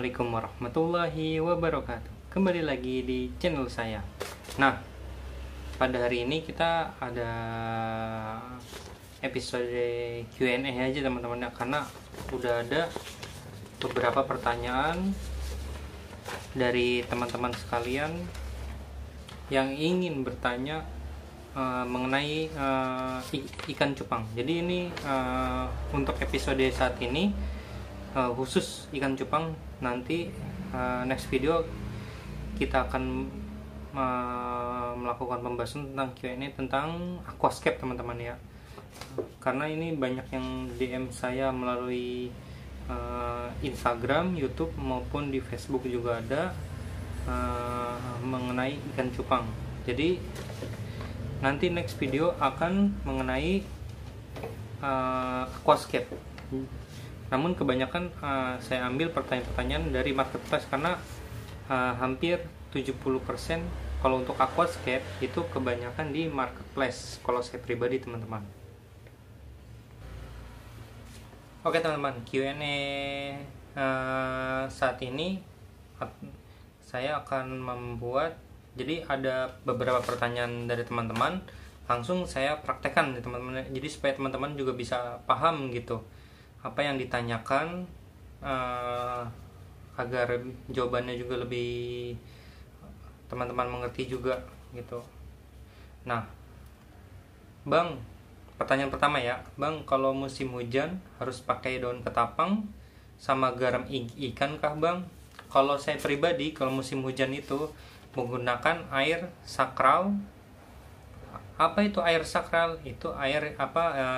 Assalamualaikum warahmatullahi wabarakatuh. Kembali lagi di channel saya. Nah, pada hari ini kita ada episode Q&A aja teman-teman ya, karena udah ada beberapa pertanyaan dari teman-teman sekalian yang ingin bertanya mengenai ikan cupang. Jadi ini untuk episode saat ini khusus ikan cupang. Nanti next video kita akan melakukan pembahasan tentang Q&A tentang aquascape teman-teman ya, karena ini banyak yang DM saya melalui Instagram, YouTube maupun di Facebook juga ada mengenai ikan cupang. Jadi nanti next video akan mengenai aquascape. Namun kebanyakan saya ambil pertanyaan-pertanyaan dari marketplace, karena hampir 70% kalau untuk aquascape itu kebanyakan di marketplace kalau saya pribadi teman-teman. Oke teman-teman, Q&A saat ini saya akan membuat, jadi ada beberapa pertanyaan dari teman-teman, langsung saya praktekkan nih teman-teman, jadi supaya teman-teman juga bisa paham gitu apa yang ditanyakan, agar jawabannya juga lebih teman-teman mengerti juga gitu. Nah Bang, pertanyaan pertama ya Bang, kalau musim hujan harus pakai daun ketapang sama garam ikan kah Bang? Kalau saya pribadi kalau musim hujan itu menggunakan air sakral. Apa itu air sakral? Itu air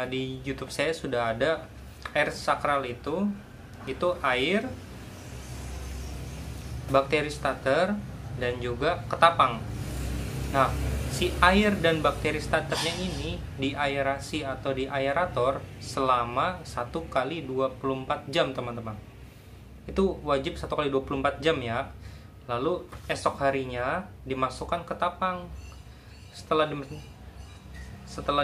di YouTube saya sudah ada. Air sakral itu air bakteri starter dan juga ketapang. Nah, si air dan bakteri starternya ini diaerasi atau diaerator selama 1 kali 24 jam teman-teman. Itu wajib 1 kali 24 jam ya. Lalu esok harinya dimasukkan ke tapang. Setelah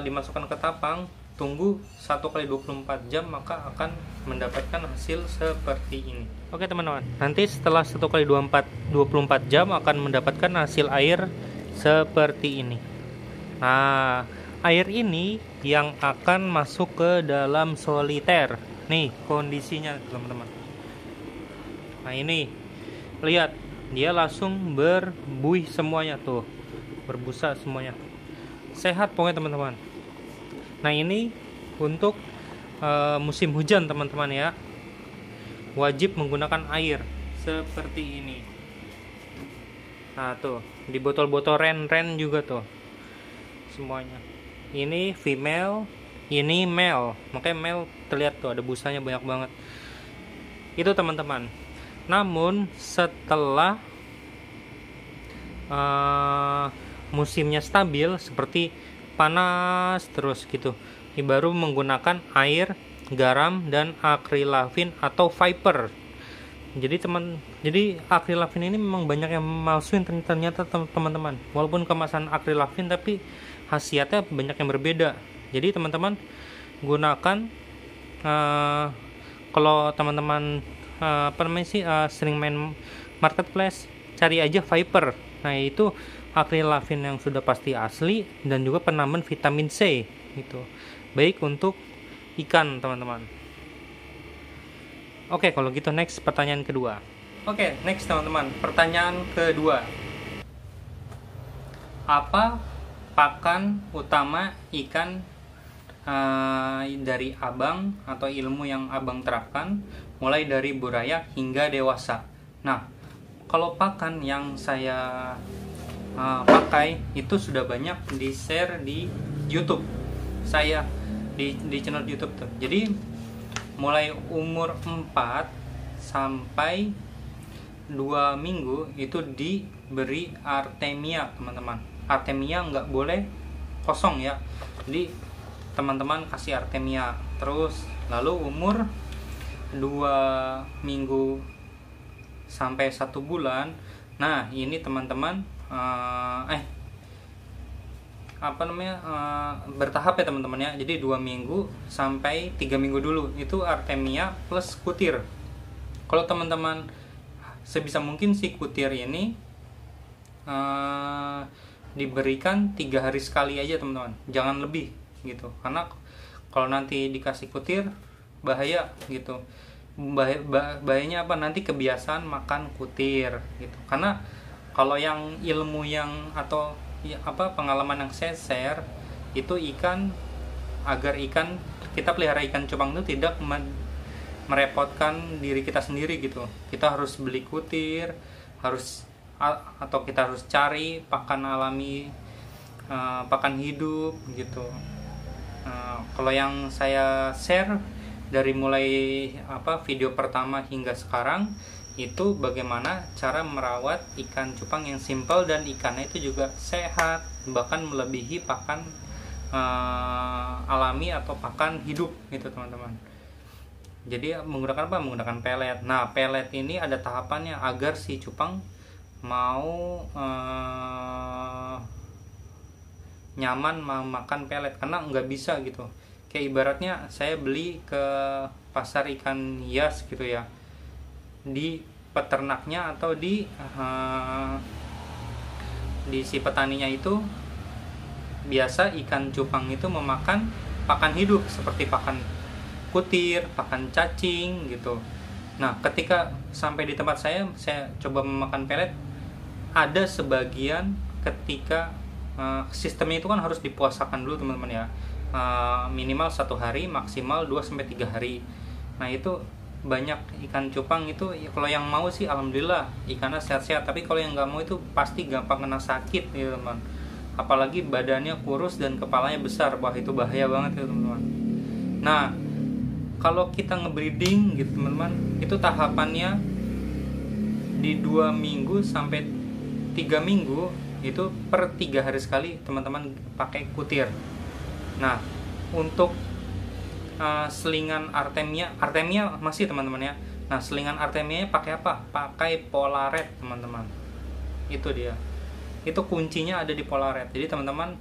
dimasukkan ke tapang, tunggu 1 kali 24 jam, maka akan mendapatkan hasil seperti ini. Oke teman-teman, nanti setelah 1 kali 24 jam akan mendapatkan hasil air seperti ini. Nah, air ini yang akan masuk ke dalam soliter. Nih kondisinya teman-teman. Nah ini, lihat, dia langsung berbuih semuanya tuh, berbusa semuanya. Sehat pokoknya teman-teman. Nah ini untuk musim hujan teman-teman ya, wajib menggunakan air seperti ini. Nah tuh di botol-botol ren juga tuh semuanya. Ini female, ini male, makanya male terlihat tuh ada busanya banyak banget. Itu teman-teman. Namun setelah musimnya stabil seperti panas terus gitu, ini baru menggunakan air, garam dan akrilavin atau Viper. Jadi akrilavin ini memang banyak yang malsuin ternyata teman-teman. Walaupun kemasan akrilavin tapi khasiatnya banyak yang berbeda. Jadi teman-teman gunakan kalau teman-teman sering main marketplace, cari aja Viper. Nah itu akrilavin yang sudah pasti asli dan juga penambah vitamin C gitu, baik untuk ikan teman-teman. Oke, kalau gitu next pertanyaan kedua. Oke, next teman-teman, pertanyaan kedua, apa pakan utama ikan dari abang atau ilmu yang abang terapkan mulai dari buraya hingga dewasa? Nah, kalau pakan yang saya pakai itu sudah banyak di share di YouTube saya, di channel YouTube tuh. Jadi mulai umur 4 sampai 2 minggu itu diberi Artemia teman-teman. Artemia nggak boleh kosong ya, jadi teman-teman kasih Artemia terus. Lalu umur 2 minggu sampai 1 bulan, nah ini teman-teman bertahap ya teman-teman ya. Jadi 2 minggu sampai 3 minggu dulu itu Artemia plus kutir. Kalau teman-teman sebisa mungkin si kutir ini diberikan 3 hari sekali aja teman-teman, jangan lebih gitu, karena kalau nanti dikasih kutir bahaya gitu. Bahayanya apa, nanti kebiasaan makan kutir gitu. Karena kalau yang ilmu yang atau ya, pengalaman yang saya share itu agar kita pelihara ikan cupang itu tidak merepotkan diri kita sendiri gitu. Kita harus beli kutir, atau kita harus cari pakan alami, pakan hidup gitu. Kalau yang saya share dari mulai video pertama hingga sekarang itu bagaimana cara merawat ikan cupang yang simple dan ikannya itu juga sehat, bahkan melebihi pakan alami atau pakan hidup gitu teman-teman. Jadi menggunakan apa? Menggunakan pelet. Nah, pelet ini ada tahapannya agar si cupang mau nyaman memakan pelet, karena nggak bisa gitu. Kayak ibaratnya saya beli ke pasar ikan hias gitu ya, di peternaknya atau di si petaninya itu biasa ikan cupang itu memakan pakan hidup seperti pakan kutir, pakan cacing gitu. Nah, ketika sampai di tempat saya coba memakan pelet, ada sebagian ketika sistemnya itu kan harus dipuasakan dulu teman-teman ya, minimal 1 hari, maksimal 2-3 hari. Nah, itu banyak ikan cupang itu kalau yang mau sih alhamdulillah ikannya sehat-sehat, tapi kalau yang nggak mau itu pasti gampang kena sakit gitu teman. Apalagi badannya kurus dan kepalanya besar, wah itu bahaya banget gitu teman-teman. Nah, kalau kita ngebreeding gitu teman-teman, itu tahapannya di 2 minggu sampai 3 minggu itu per 3 hari sekali teman-teman pakai kutir. Nah, untuk selingan Artemia masih teman-teman ya. Nah, selingan Artemia pakai apa? Pakai Polaret teman-teman. Itu dia. Itu kuncinya ada di Polaret. Jadi teman-teman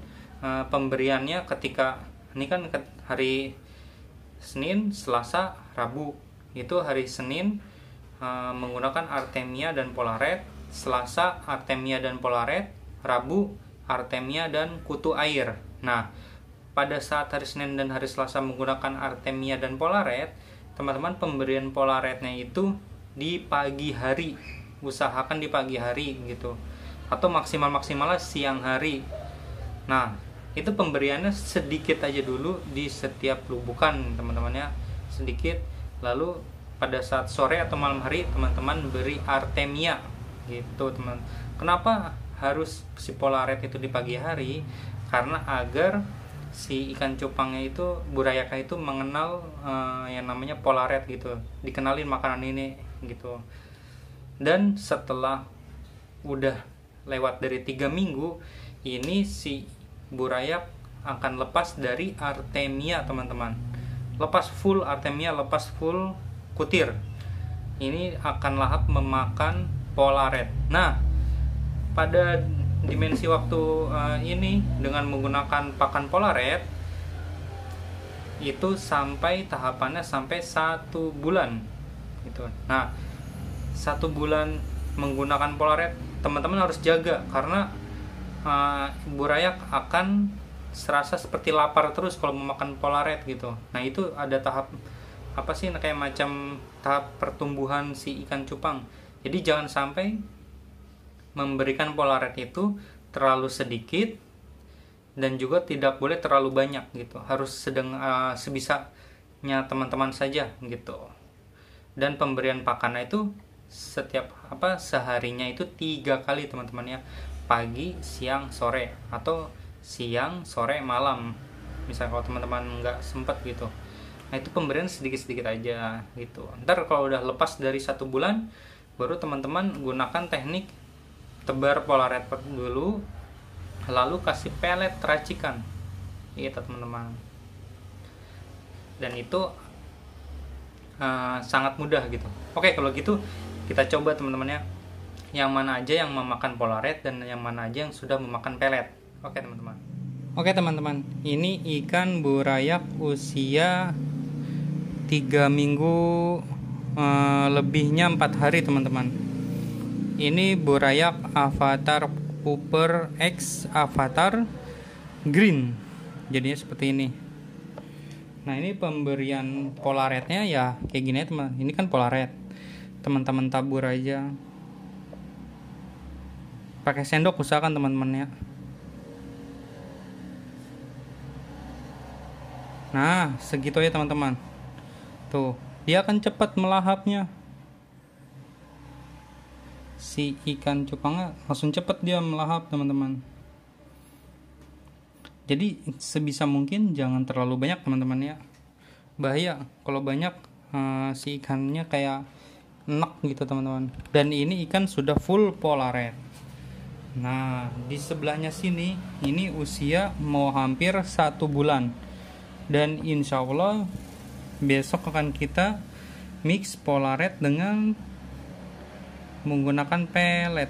pemberiannya ketika ini kan hari Senin, Selasa, Rabu. Itu hari Senin menggunakan Artemia dan Polaret, Selasa Artemia dan Polaret, Rabu Artemia dan kutu air. Nah, pada saat hari Senin dan hari Selasa menggunakan Artemia dan Polaret, teman-teman pemberian Polaretnya itu di pagi hari, usahakan di pagi hari gitu, atau maksimalnya siang hari. Nah, itu pemberiannya sedikit aja dulu di setiap lubukan teman-teman ya, sedikit. Lalu pada saat sore atau malam hari teman-teman beri Artemia gitu teman. Kenapa harus si Polaret itu di pagi hari? Karena agar si ikan cupangnya itu, burayaka itu mengenal yang namanya Polaret gitu, dikenalin makanan ini gitu. Dan setelah udah lewat dari 3 minggu ini si burayak akan lepas dari Artemia teman-teman, lepas full Artemia, lepas full kutir. Ini akan lahap memakan Polaret. Nah, pada dimensi waktu ini dengan menggunakan pakan Polaret itu sampai tahapannya sampai 1 bulan gitu. Nah, 1 bulan menggunakan Polaret teman-teman harus jaga, karena burayak akan serasa seperti lapar terus kalau memakan Polaret gitu. Nah, itu ada tahap kayak macam tahap pertumbuhan si ikan cupang. Jadi jangan sampai memberikan Polaret itu terlalu sedikit dan juga tidak boleh terlalu banyak gitu. Harus sebisanya teman-teman saja gitu. Dan pemberian pakannya itu seharinya itu 3 kali teman-teman ya. Pagi, siang, sore, atau siang, sore, malam. Misal kalau teman-teman nggak sempat gitu. Nah, itu pemberian sedikit-sedikit aja gitu. Ntar kalau udah lepas dari 1 bulan, baru teman-teman gunakan teknik tebar Polaret dulu, lalu kasih pelet racikan gitu teman-teman. Dan itu sangat mudah gitu. Oke, kalau gitu kita coba teman-teman ya, yang mana aja yang memakan Polaret dan yang mana aja yang sudah memakan pelet. Oke teman-teman. Oke teman-teman, ini ikan burayak usia 3 minggu, lebihnya 4 hari teman-teman. Ini Burayak Avatar Pooper X Avatar Green, jadinya seperti ini. Nah, ini pemberian Polaretnya ya kayak gini ya teman. Ini kan Polaret, teman-teman tabur aja, pakai sendok usahakan teman-teman ya. Nah, segitu ya teman-teman. Tuh, dia akan cepat melahapnya. Si ikan cupangnya langsung cepat dia melahap teman-teman. Jadi sebisa mungkin jangan terlalu banyak teman-teman ya. Bahaya kalau banyak, si ikannya kayak enak gitu teman-teman. Dan ini ikan sudah full Polaret. Nah, di sebelahnya sini ini usia mau hampir 1 bulan. Dan insya Allah besok akan kita mix Polaret dengan menggunakan pelet.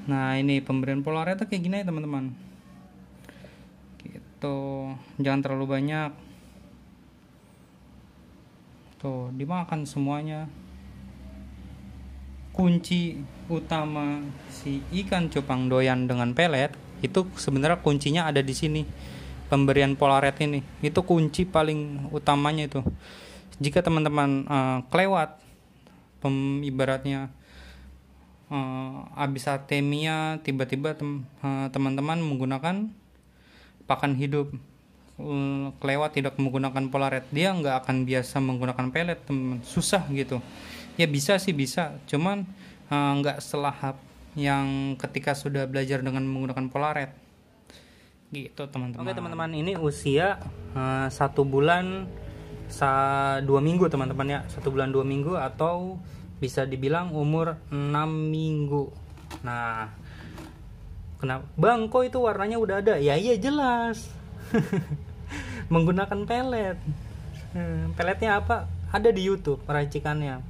Nah, ini pemberian Polaret kayak gini ya teman-teman. Gitu, jangan terlalu banyak. Tuh, dimakan semuanya. Kunci utama si ikan cupang doyan dengan pelet itu sebenarnya kuncinya ada di sini. Pemberian Polaret ini itu kunci paling utamanya itu. Jika teman-teman kelewat, ibaratnya habis atemia, tiba-tiba teman-teman menggunakan pakan hidup, kelewat tidak menggunakan Polaret, dia nggak akan biasa menggunakan pelet teman-teman. Susah gitu ya. Bisa sih bisa, cuman nggak selahap yang ketika sudah belajar dengan menggunakan Polaret gitu teman-teman. Oke teman-teman, ini usia 1 bulan 2 minggu teman-teman ya. 1 bulan 2 minggu atau bisa dibilang umur 6 minggu. Nah, kenapa Bang kok itu warnanya udah ada? Ya iya jelas. Menggunakan pelet. Peletnya apa? Ada di YouTube racikannya.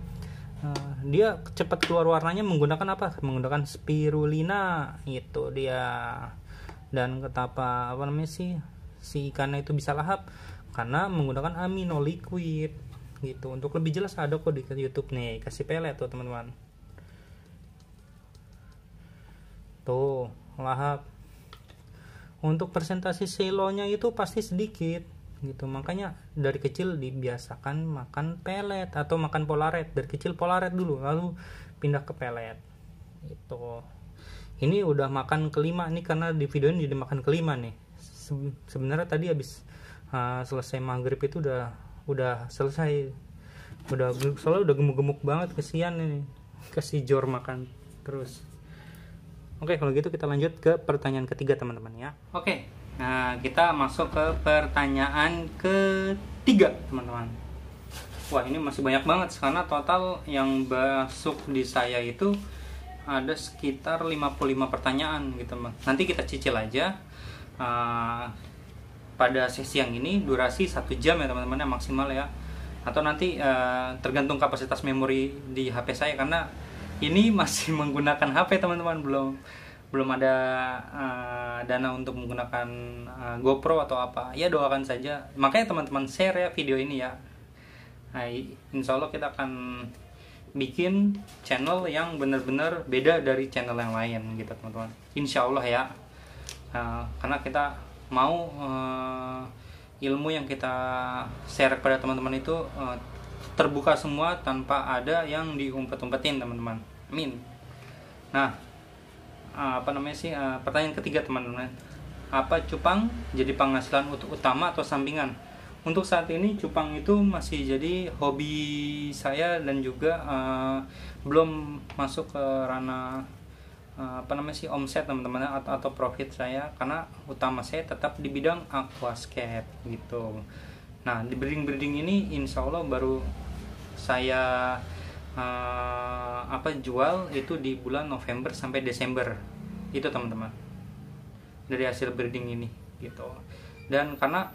Dia cepat keluar warnanya menggunakan apa? Menggunakan spirulina. Itu dia. Dan kenapa si ikannya itu bisa lahap? Karena menggunakan amino liquid gitu. Untuk lebih jelas ada kok di YouTube nih, kasih pelet tuh teman-teman. Tuh, lahap. Untuk presentasi selonya itu pasti sedikit gitu. Makanya dari kecil dibiasakan makan pelet atau makan Polaret. Dari kecil Polaret dulu, lalu pindah ke pelet. Itu. Ini udah makan kelima nih, karena di video ini jadi makan kelima nih. Sebenarnya tadi habis selesai maghrib itu udah selesai, soalnya udah gemuk-gemuk banget, kesian ini, kasih jor makan terus. Oke, kalau gitu kita lanjut ke pertanyaan ketiga teman-teman ya. Oke, nah kita masuk ke pertanyaan ketiga teman-teman. Wah, ini masih banyak banget karena total yang masuk di saya itu ada sekitar 55 pertanyaan gitu teman. Nanti kita cicil aja. Pada sesi yang ini durasi 1 jam ya teman-teman ya, maksimal ya. Atau nanti tergantung kapasitas memori di HP saya, karena ini masih menggunakan HP teman-teman, belum ada dana untuk menggunakan GoPro atau apa. Ya doakan saja. Makanya teman-teman share ya video ini ya. Nah, insya Allah kita akan bikin channel yang benar-benar beda dari channel yang lain gitu teman-teman. Insya Allah ya. Karena kita mau ilmu yang kita share kepada teman-teman itu terbuka semua tanpa ada yang diumpet-umpetin teman-teman. Amin. Nah, pertanyaan ketiga teman-teman. Apa cupang jadi penghasilan utama atau sampingan? Untuk saat ini cupang itu masih jadi hobi saya dan juga belum masuk ke ranah omset teman-teman atau profit saya, karena utama saya tetap di bidang aquascape gitu. Nah, di breeding ini insya Allah baru saya jual itu di bulan November sampai Desember itu teman-teman, dari hasil breeding ini gitu. Dan karena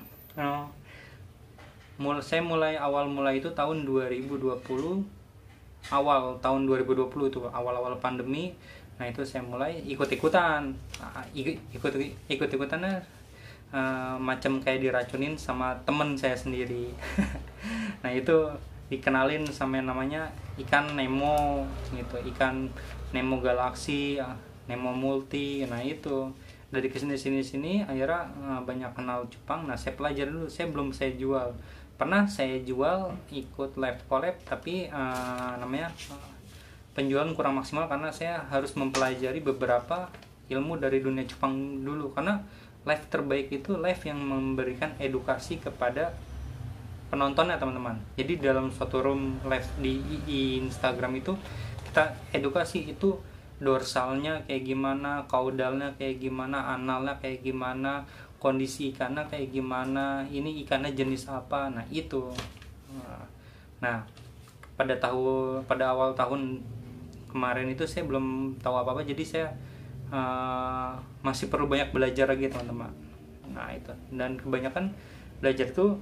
saya mulai itu tahun 2020, awal tahun 2020 itu awal-awal pandemi. Nah, itu saya mulai ikut-ikutannya macam kayak diracunin sama temen saya sendiri. Nah, itu dikenalin sama yang namanya ikan Nemo gitu, ikan Nemo Galaxy, Nemo Multi. Nah itu dari kesini akhirnya banyak kenal cupang. Nah saya pelajari dulu, saya belum saya jual. Pernah saya jual ikut live collab, tapi namanya penjualan kurang maksimal karena saya harus mempelajari beberapa ilmu dari dunia cupang dulu, karena live terbaik itu live yang memberikan edukasi kepada penontonnya teman-teman. Jadi dalam suatu room live di Instagram itu kita edukasi itu dorsalnya kayak gimana, caudalnya kayak gimana, analnya kayak gimana, kondisi ikannya kayak gimana, ini ikannya jenis apa. Nah itu. Nah pada awal tahun kemarin itu saya belum tahu apa-apa, jadi saya masih perlu banyak belajar lagi teman-teman. Nah itu, dan kebanyakan belajar itu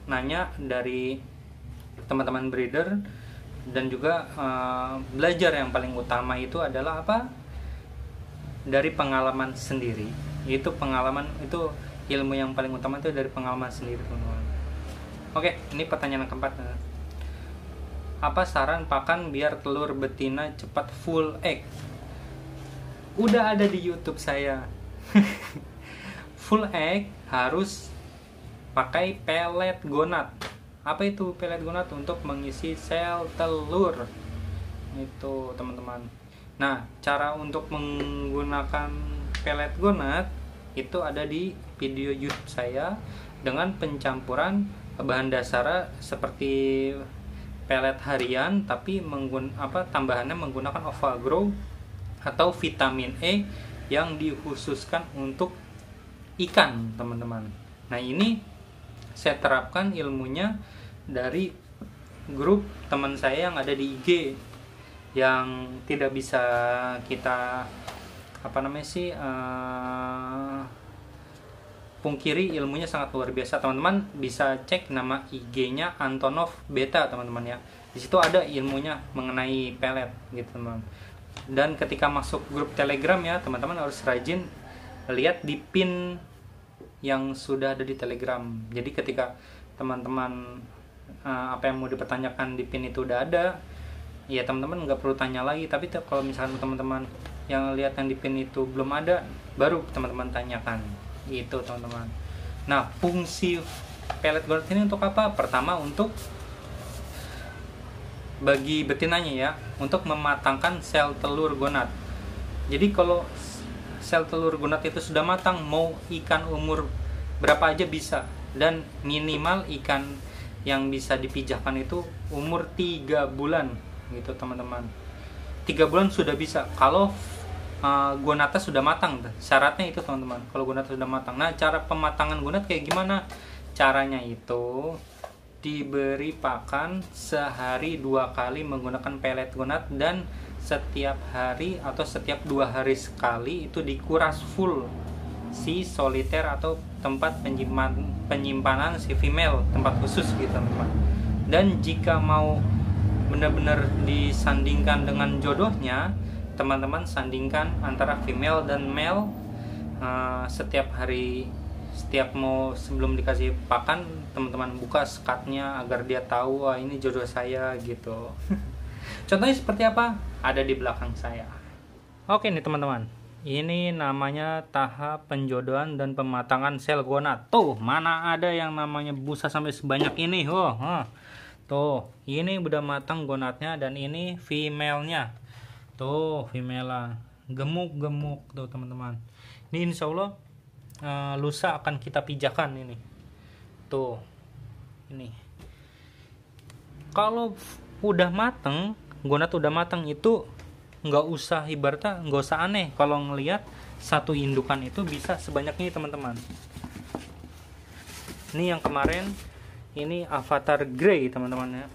nanya dari teman-teman breeder, dan juga belajar yang paling utama itu adalah apa? Dari pengalaman sendiri. Itu pengalaman, itu ilmu yang paling utama itu dari pengalaman sendiri teman-teman. Oke, ini pertanyaan yang keempat. Apa saran pakan biar telur betina cepat full egg? Udah ada di YouTube saya. Full egg harus pakai pelet gonat. Apa itu pelet gonat? Untuk mengisi sel telur. Itu teman-teman. Nah, cara untuk menggunakan pelet gonat itu ada di video YouTube saya dengan pencampuran bahan dasar seperti pelet harian, tapi tambahannya menggunakan Ovagrow atau vitamin E yang dikhususkan untuk ikan, teman-teman. Nah, ini saya terapkan ilmunya dari grup teman saya yang ada di IG, yang tidak bisa kita pungkiri, ilmunya sangat luar biasa. Teman-teman bisa cek nama IG-nya Antonov Beta teman-teman ya. Di situ ada ilmunya mengenai pelet gitu teman. Dan ketika masuk grup Telegram ya, teman-teman harus rajin lihat di pin yang sudah ada di Telegram. Jadi ketika teman-teman apa yang mau dipertanyakan di pin itu udah ada, ya teman-teman nggak perlu tanya lagi. Tapi kalau misalkan teman-teman yang lihat yang di pin itu belum ada, baru teman-teman tanyakan gitu teman-teman. Nah, fungsi pelet gonat ini untuk apa? Pertama, untuk bagi betinanya ya, untuk mematangkan sel telur gonat. Jadi kalau sel telur gonat itu sudah matang, mau ikan umur berapa aja bisa, dan minimal ikan yang bisa dipijahkan itu umur 3 bulan gitu teman-teman. 3 bulan sudah bisa kalau gonatnya sudah matang. Syaratnya itu teman-teman, kalau gonatnya sudah matang. Nah, cara pematangan gonat kayak gimana? Caranya itu diberi pakan sehari 2 kali menggunakan pelet gonat, dan setiap hari atau setiap 2 hari sekali itu dikuras full si soliter atau tempat penyimpanan si female, tempat khusus gitu teman-teman. Dan jika mau benar-benar disandingkan dengan jodohnya, teman-teman sandingkan antara female dan male setiap hari. Setiap mau sebelum dikasih pakan, teman-teman buka skatnya agar dia tahu, wah ini jodoh saya gitu. Contohnya seperti apa? Ada di belakang saya. Oke nih teman-teman, ini namanya tahap penjodohan dan pematangan sel gonat. Tuh, mana ada yang namanya busa sampai sebanyak ini. Tuh, ini udah matang gonatnya, dan ini female-nya. Tuh, female gemuk-gemuk tuh teman-teman. Ini insya Allah lusa akan kita pijahkan ini. Tuh, ini. Kalau udah mateng, gonat udah mateng, itu nggak usah, ibaratnya nggak usah aneh kalau ngelihat satu indukan itu bisa sebanyak ini teman-teman. Ini yang kemarin, ini avatar grey teman-teman ya.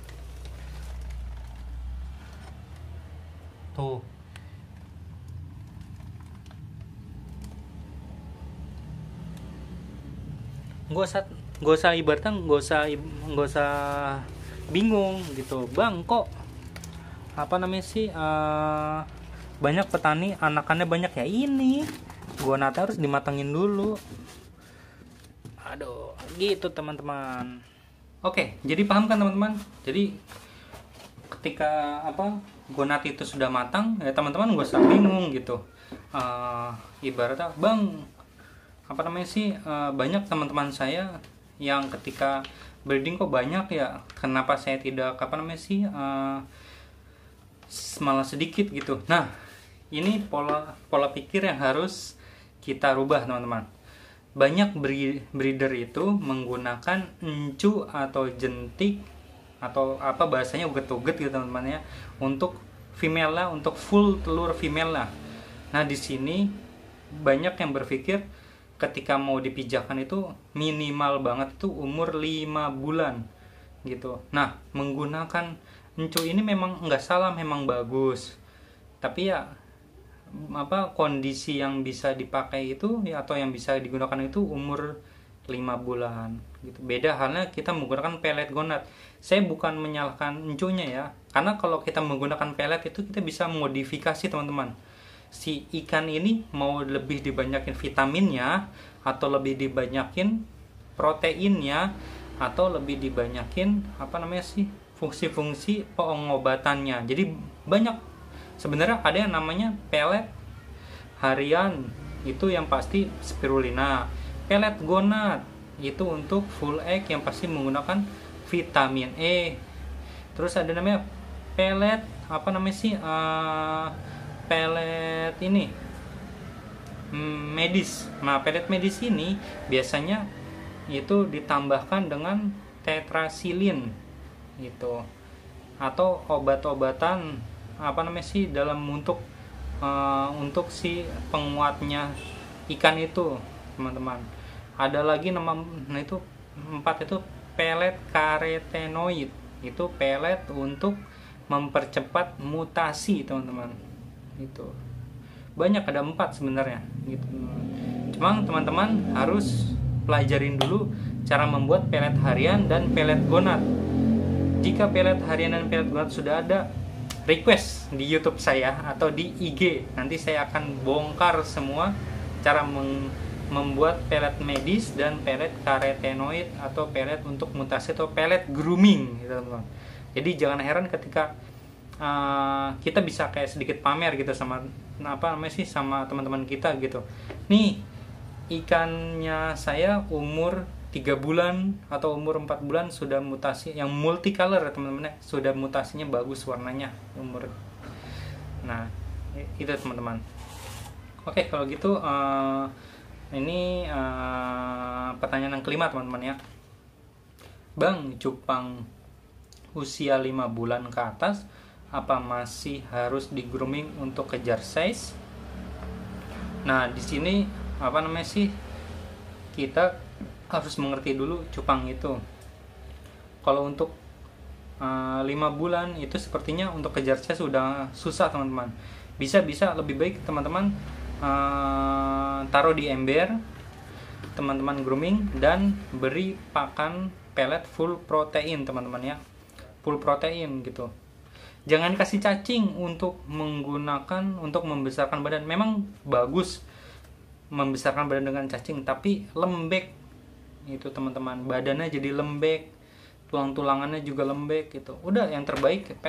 Tuh, nggak usah ibaratnya nggak usah bingung gitu, bang kok banyak petani anakannya banyak ya. Ini gonatnya harus dimatangin dulu. Aduh, gitu teman-teman. Oke, jadi paham kan teman-teman? Jadi ketika gonat itu sudah matang, ya teman-teman gak usah bingung gitu. Ibaratnya bang, banyak teman-teman saya yang ketika breeding kok banyak ya, kenapa saya tidak malah sedikit gitu. Nah, ini pola pikir yang harus kita rubah teman-teman. Banyak breeder itu menggunakan encu atau jentik atau bahasanya uget-uget gitu teman-teman ya, untuk female lah, untuk full telur female lah. Nah, di sini banyak yang berpikir ketika mau dipijakan itu minimal banget itu umur 5 bulan gitu. Nah, menggunakan encu ini memang nggak salah, memang bagus. Tapi ya kondisi yang bisa dipakai itu ya, atau yang bisa digunakan itu umur 5 bulan gitu. Beda halnya kita menggunakan pelet gonat. Saya bukan menyalahkan encunya ya, karena kalau kita menggunakan pelet itu kita bisa modifikasi teman-teman. Si ikan ini mau lebih dibanyakin vitaminnya, atau lebih dibanyakin proteinnya, atau lebih dibanyakin fungsi-fungsi pengobatannya. Jadi banyak. Sebenarnya ada yang namanya pelet harian, itu yang pasti spirulina. Pelet gonat itu untuk full egg, yang pasti menggunakan vitamin E. Terus ada namanya pelet pelet ini medis. Nah, pelet medis ini biasanya itu ditambahkan dengan tetrasilin gitu, atau obat-obatan dalam untuk si penguatnya ikan itu teman-teman. Ada lagi itu 4 itu pelet karotenoid, itu pelet untuk mempercepat mutasi teman-teman. Itu banyak, ada 4 sebenarnya gitu. Cuma teman-teman harus pelajarin dulu cara membuat pelet harian dan pelet gonat. Jika pelet harian dan pelet gonat sudah ada, request di YouTube saya atau di IG. Nanti saya akan bongkar semua cara membuat pelet medis dan pelet karotenoid, atau pelet untuk mutasi, atau pelet grooming gitu teman-teman. Jadi jangan heran ketika kita bisa kayak sedikit pamer gitu sama sama teman-teman kita gitu. Nih, ikannya saya umur 3 bulan atau umur 4 bulan sudah mutasi, yang multicolor ya teman-teman, sudah mutasinya bagus warnanya umur. Nah, itu teman-teman. Oke, kalau gitu ini pertanyaan yang kelima teman-teman ya. Bang, cupang usia 5 bulan ke atas apa masih harus di grooming untuk kejar size? Nah, di sini kita harus mengerti dulu cupang itu. Kalau untuk 5 bulan itu sepertinya untuk kejar size sudah susah teman-teman. Bisa lebih baik teman-teman taruh di ember, teman-teman grooming, dan beri pakan pelet full protein teman-teman ya, full protein gitu. Jangan kasih cacing untuk membesarkan badan. Memang bagus membesarkan badan dengan cacing, tapi lembek itu teman-teman, badannya jadi lembek, tulang-tulangannya juga lembek gitu. Udah, yang terbaik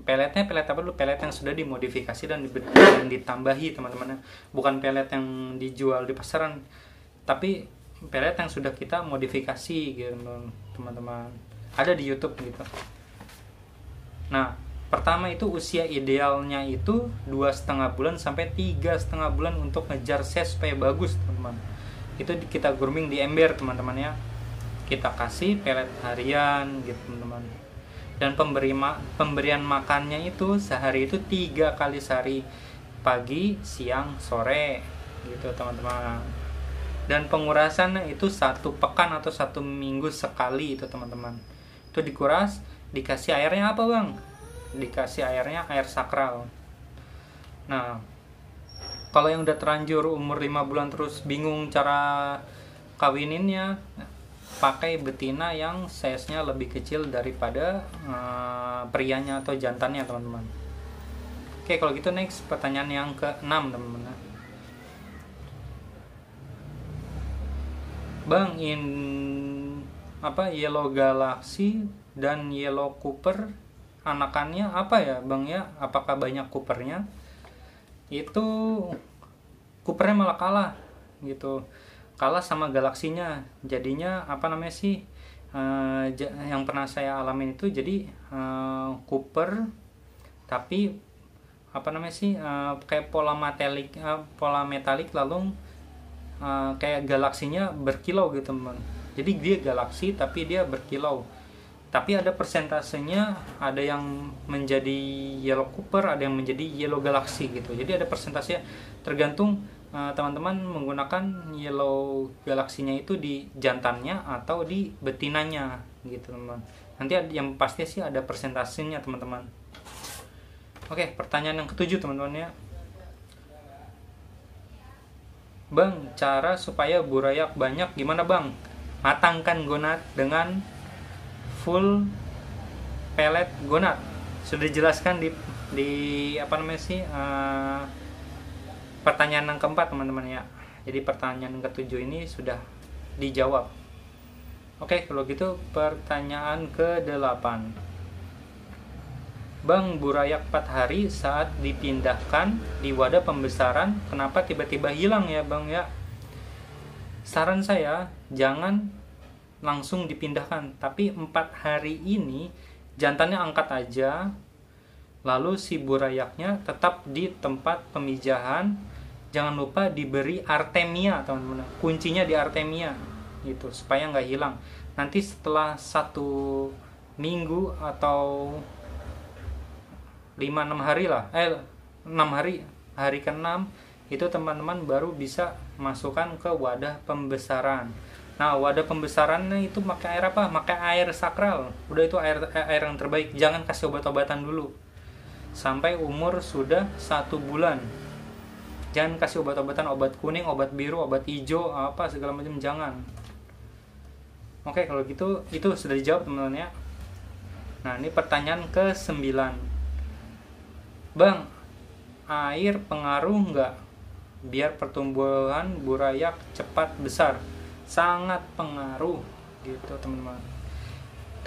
peletnya pelet apa dulu, pelet yang sudah dimodifikasi dan ditambahi teman-teman, bukan pelet yang dijual di pasaran, tapi pelet yang sudah kita modifikasi gitu teman-teman, ada di YouTube gitu. Nah, pertama itu usia idealnya itu 2,5 bulan sampai 3,5 bulan untuk ngejar size supaya bagus teman-teman. Itu kita grooming di ember teman-teman ya, kita kasih pelet harian gitu teman-teman. Dan pemberian makannya itu sehari itu 3 kali sehari, pagi, siang, sore gitu teman-teman. Dan pengurasan itu 1 pekan atau 1 minggu sekali itu teman-teman. Itu dikuras, dikasih airnya apa bang? Dikasih airnya air sakral. Nah, kalau yang udah terlanjur umur 5 bulan terus bingung cara kawininnya, pakai betina yang size-nya lebih kecil daripada prianya atau jantannya teman-teman. Oke, kalau gitu next pertanyaan yang ke-6 teman-teman. Bang, yellow galaxy dan yellow cooper anakannya apa ya bang ya, apakah banyak coopernya? Itu coopernya malah kalah gitu, kalah sama galaksinya. Jadinya yang pernah saya alamin itu, jadi cooper tapi kayak pola metalik lalu kayak galaksinya berkilau gitu teman. Jadi dia galaksi tapi dia berkilau, tapi ada persentasenya, ada yang menjadi yellow cooper, ada yang menjadi yellow galaxy gitu. Jadi ada persentasenya, tergantung teman-teman menggunakan yellow galaksinya itu di jantannya atau di betinanya gitu teman. Nanti yang pasti sih ada persentasenya teman-teman. Oke, pertanyaan yang ketujuh teman-teman ya. Bang, cara supaya burayak banyak gimana bang? Matangkan gonat dengan full pellet gonat. Sudah dijelaskan di pertanyaan yang keempat teman-teman ya. Jadi pertanyaan yang ketujuh ini sudah dijawab. Oke, kalau gitu pertanyaan ke-8. Bang, burayak 4 hari saat dipindahkan di wadah pembesaran kenapa tiba-tiba hilang ya bang ya? Saran saya jangan langsung dipindahkan, tapi 4 hari ini jantannya angkat aja, lalu si burayaknya tetap di tempat pemijahan. Jangan lupa diberi artemia teman-teman, kuncinya di artemia gitu supaya nggak hilang. Nanti setelah 1 minggu atau 5-6 hari lah, 6 hari, hari ke-6 itu teman-teman baru bisa masukkan ke wadah pembesaran. Nah, wadah pembesarannya itu pakai air apa? Pakai air sakral. Udah, itu air yang terbaik. Jangan kasih obat-obatan dulu sampai umur sudah 1 bulan. Jangan kasih obat-obatan, obat kuning, obat biru, obat hijau, apa segala macam, jangan. Oke, kalau gitu itu sudah dijawab teman-teman ya. Nah, ini pertanyaan ke-9. Bang, air pengaruh nggak biar pertumbuhan burayak cepat besar? Sangat pengaruh gitu teman-teman.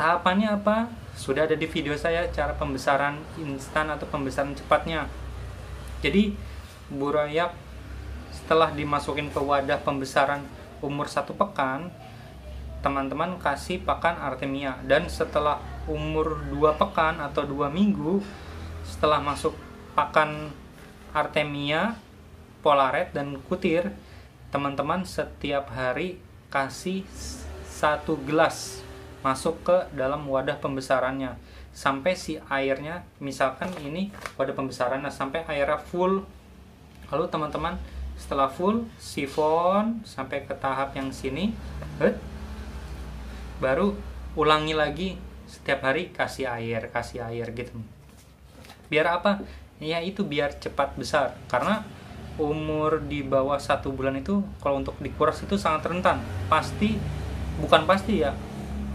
Tahapannya apa? Sudah ada di video saya, cara pembesaran instan atau pembesaran cepatnya. Jadi burayak setelah dimasukin ke wadah pembesaran umur 1 pekan, teman-teman kasih pakan artemia. Dan setelah umur 2 pekan atau 2 minggu setelah masuk pakan artemia, polaret dan kutir, teman-teman setiap hari kasih 1 gelas masuk ke dalam wadah pembesarannya sampai si airnya, misalkan ini wadah pembesarannya sampai airnya full. Lalu teman-teman setelah full sifon sampai ke tahap yang sini, baru ulangi lagi setiap hari kasih air gitu. Biar apa? Ya itu biar cepat besar. Karena umur di bawah 1 bulan itu kalau untuk dikuras itu sangat rentan. Bukan pasti ya,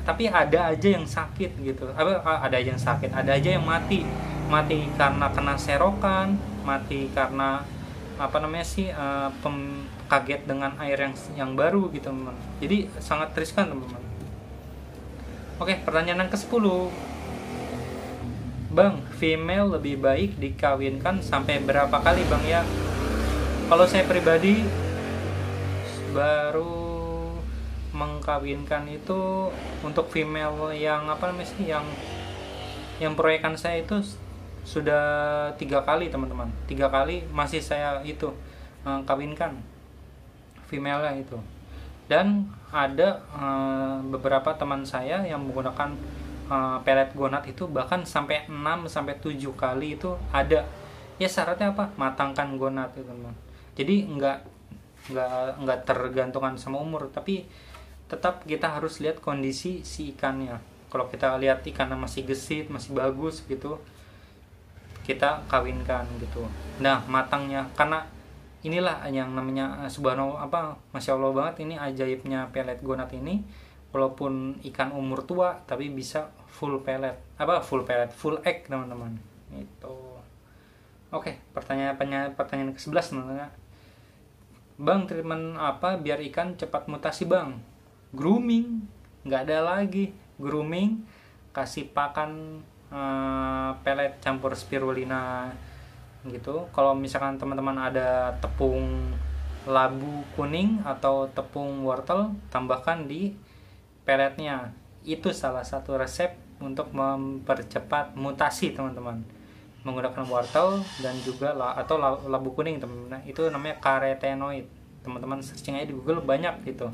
tapi ada aja yang sakit gitu. Ada aja yang sakit, ada aja yang mati karena kena serokan, mati karena kaget dengan air yang baru gitu teman. Jadi sangat riskan teman-teman. Oke, pertanyaan yang ke-10. Bang, female lebih baik dikawinkan sampai berapa kali bang ya? Kalau saya pribadi baru mengkawinkan itu untuk female yang yang proyekan saya itu sudah 3 kali teman-teman. 3 kali masih saya itu kawinkan female itu. Dan ada beberapa teman saya yang menggunakan pellet gonat itu bahkan sampai 6-7 kali itu ada. Ya syaratnya apa? Matangkan gonat itu teman. Jadi nggak tergantungan sama umur, tapi tetap kita harus lihat kondisi si ikannya. Kalau kita lihat ikannya masih gesit, masih bagus gitu, kita kawinkan gitu. Nah, matangnya, karena inilah yang namanya subhanallah, masya Allah banget, ini ajaibnya pellet gonat ini. Walaupun ikan umur tua tapi bisa full full egg teman-teman. Itu. Oke, pertanyaan ke-11 teman-teman. Bang, treatment apa biar ikan cepat mutasi bang? Grooming. nggak ada lagi grooming, kasih pakan pelet campur spirulina gitu. Kalau misalkan teman-teman ada tepung labu kuning atau tepung wortel, tambahkan di peletnya. Itu salah satu resep untuk mempercepat mutasi, teman-teman, menggunakan wortel dan juga atau labu kuning, teman-teman. Itu namanya karotenoid. Teman-teman searching aja di Google, banyak gitu.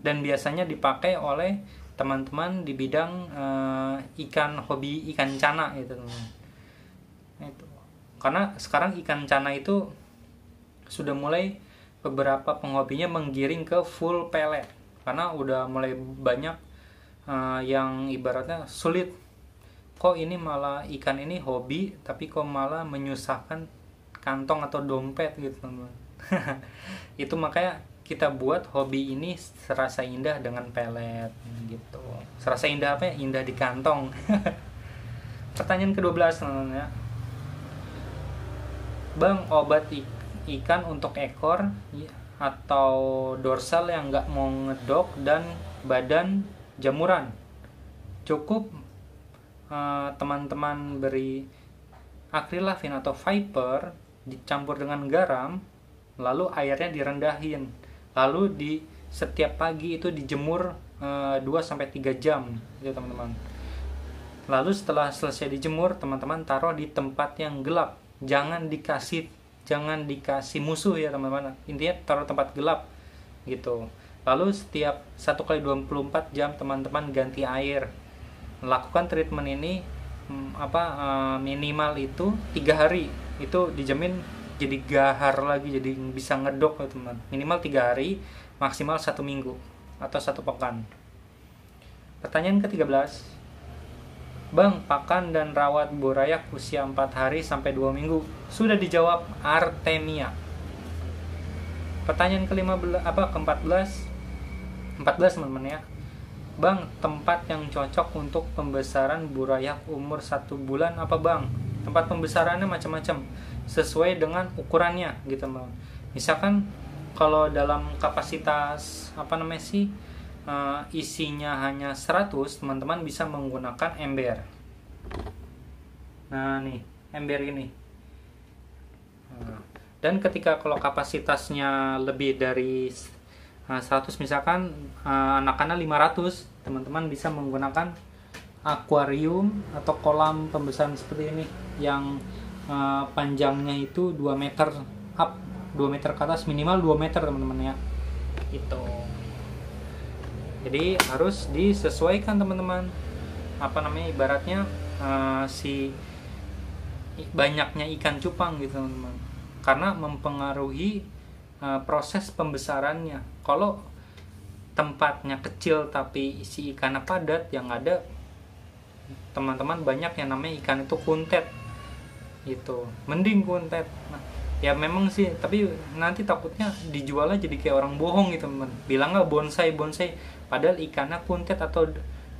Dan biasanya dipakai oleh teman-teman di bidang hobi ikan cana gitu, teman-teman. Itu. Karena sekarang ikan cana itu sudah mulai beberapa penghobinya menggiring ke full pelet, karena udah mulai banyak yang ibaratnya sulit. Kok ini malah ikan ini hobi tapi kok malah menyusahkan kantong atau dompet gitu, teman-teman. Itu makanya kita buat hobi ini serasa indah dengan pelet gitu. Serasa indah apa ya? Indah di kantong. Pertanyaan ke-12, teman-teman ya. Bang, obat ikan untuk ekor atau dorsal yang nggak mau ngedok dan badan jamuran, cukup teman-teman beri akrilafin atau Viper dicampur dengan garam, lalu airnya direndahin, lalu di setiap pagi itu dijemur 2-3 jam gitu, teman-teman. Lalu setelah selesai dijemur, teman-teman taruh di tempat yang gelap, jangan dikasih musuh ya, teman-teman. Intinya taruh tempat gelap gitu. Lalu setiap 1x24 jam teman-teman ganti air. Lakukan treatment ini minimal itu 3 hari. Itu dijamin jadi gahar lagi, jadi bisa ngedok ya, teman. Minimal 3 hari, maksimal 1 minggu atau 1 pekan. Pertanyaan ke-13. Bang, pakan dan rawat burayak usia 4 hari sampai 2 minggu. Sudah dijawab Artemia. Pertanyaan ke-14, teman-teman ya. Bang, tempat yang cocok untuk pembesaran burayak umur 1 bulan apa, Bang? Tempat pembesarannya macam-macam, sesuai dengan ukurannya gitu, Bang. Misalkan kalau dalam kapasitas isinya hanya 100, teman-teman bisa menggunakan ember. Nah nih, ember ini. Dan ketika kalau kapasitasnya lebih dari 100, misalkan anak-anak 500, teman-teman bisa menggunakan akuarium atau kolam pembesaran seperti ini yang panjangnya itu 2 meter up, 2 meter ke atas, minimal 2 meter, teman-teman ya. Itu. Jadi harus disesuaikan, teman-teman. Ibaratnya si banyaknya ikan cupang gitu, teman-teman. Karena mempengaruhi proses pembesarannya. Kalau tempatnya kecil tapi isi ikannya padat, yang ada teman-teman banyak yang namanya ikan itu kuntet gitu. Mending kuntet. Nah, ya memang sih, tapi nanti takutnya dijualnya jadi kayak orang bohong gitu, teman. Bilangnya bonsai, padahal ikannya kuntet atau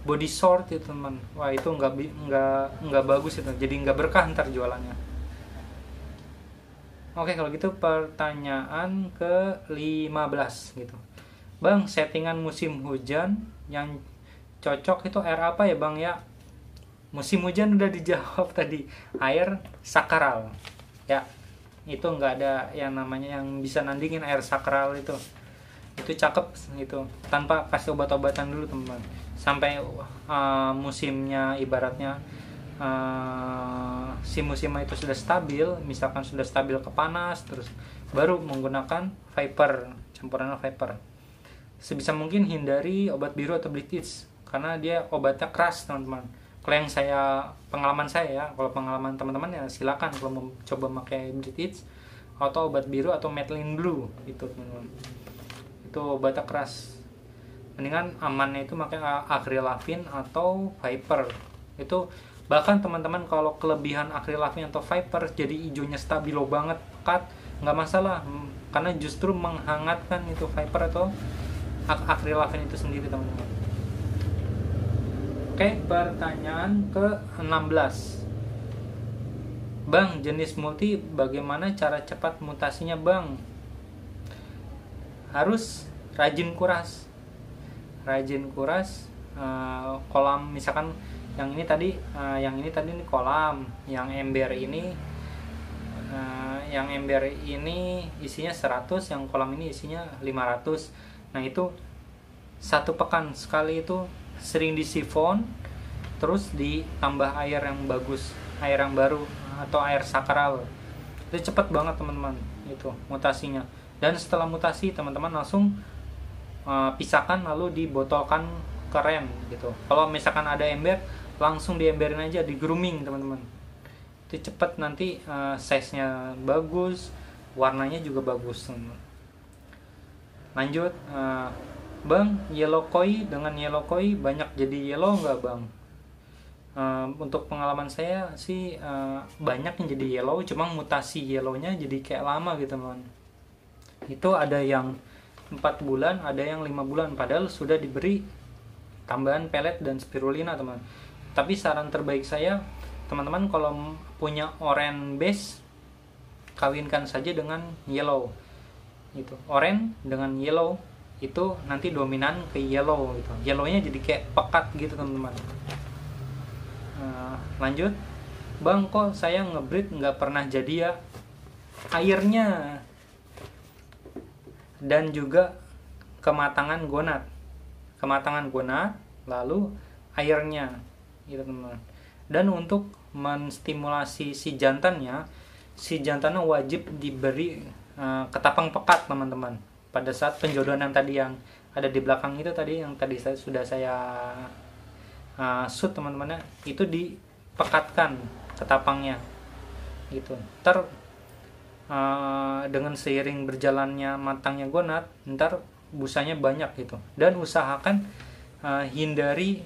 body short itu, teman. Wah, itu nggak bagus itu. Jadi nggak berkah ntar jualannya. Oke, kalau gitu pertanyaan ke-15 gitu. Bang, settingan musim hujan yang cocok itu air apa ya, Bang ya? Musim hujan udah dijawab tadi, air sakral. Ya, itu nggak ada yang namanya yang bisa nandingin air sakral itu. Itu cakep gitu, tanpa kasih obat-obatan dulu, teman-teman. Sampai musimnya ibaratnya si musimnya itu sudah stabil, misalkan sudah stabil ke panas, terus baru menggunakan Viper, campuran Viper. Sebisa mungkin hindari obat biru atau bleach, karena dia obatnya keras, teman-teman. Kalau yang pengalaman saya ya, kalau pengalaman teman-teman ya silakan kalau mau coba pakai bleach atau obat biru atau Methylene Blue gitu, teman-teman. Itu obatnya keras. Mendingan amannya itu pakai akrilafin atau Viper. Itu bahkan teman-teman kalau kelebihan akrilafin atau Viper jadi hijaunya stabilo banget, pekat, nggak masalah, karena justru menghangatkan itu Viper atau akrilafin itu sendiri, teman-teman. Oke, pertanyaan ke-16. Bang, jenis multi bagaimana cara cepat mutasinya, Bang? Harus rajin kuras. kolam, misalkan yang ini tadi ini kolam, yang ember ini isinya 100, yang kolam ini isinya 500. Nah itu satu pekan sekali itu sering disifon, terus ditambah air yang bagus, air yang baru atau air sakral. Itu cepet banget teman-teman itu mutasinya. Dan setelah mutasi teman-teman langsung pisahkan lalu dibotolkan ke rem gitu. Kalau misalkan ada ember, langsung diemberin aja, di grooming teman-teman. Itu cepet, nanti size-nya bagus, warnanya juga bagus teman-teman. Lanjut, Bang, yellow koi dengan yellow koi banyak jadi yellow nggak Bang? Untuk pengalaman saya sih banyak yang jadi yellow, cuma mutasi yellownya jadi kayak lama gitu teman. Itu ada yang 4 bulan, ada yang 5 bulan, padahal sudah diberi tambahan pelet dan spirulina teman. Tapi saran terbaik saya, teman-teman kalau punya orange base, kawinkan saja dengan yellow gitu. Orange dengan yellow itu nanti dominan ke yellow gitu. Yellownya jadi kayak pekat gitu teman-teman. Lanjut, Bang, kok saya ngebreed nggak pernah jadi ya? Airnya dan juga kematangan gonad, lalu airnya gitu teman-teman. Dan untuk menstimulasi si jantannya wajib diberi ketapang pekat teman-teman. Pada saat penjodohan yang tadi yang ada di belakang itu tadi, yang tadi sudah saya shoot teman-teman, itu dipekatkan ketapangnya gitu. Dengan seiring berjalannya matangnya gonad, ntar busanya banyak gitu. Dan usahakan hindari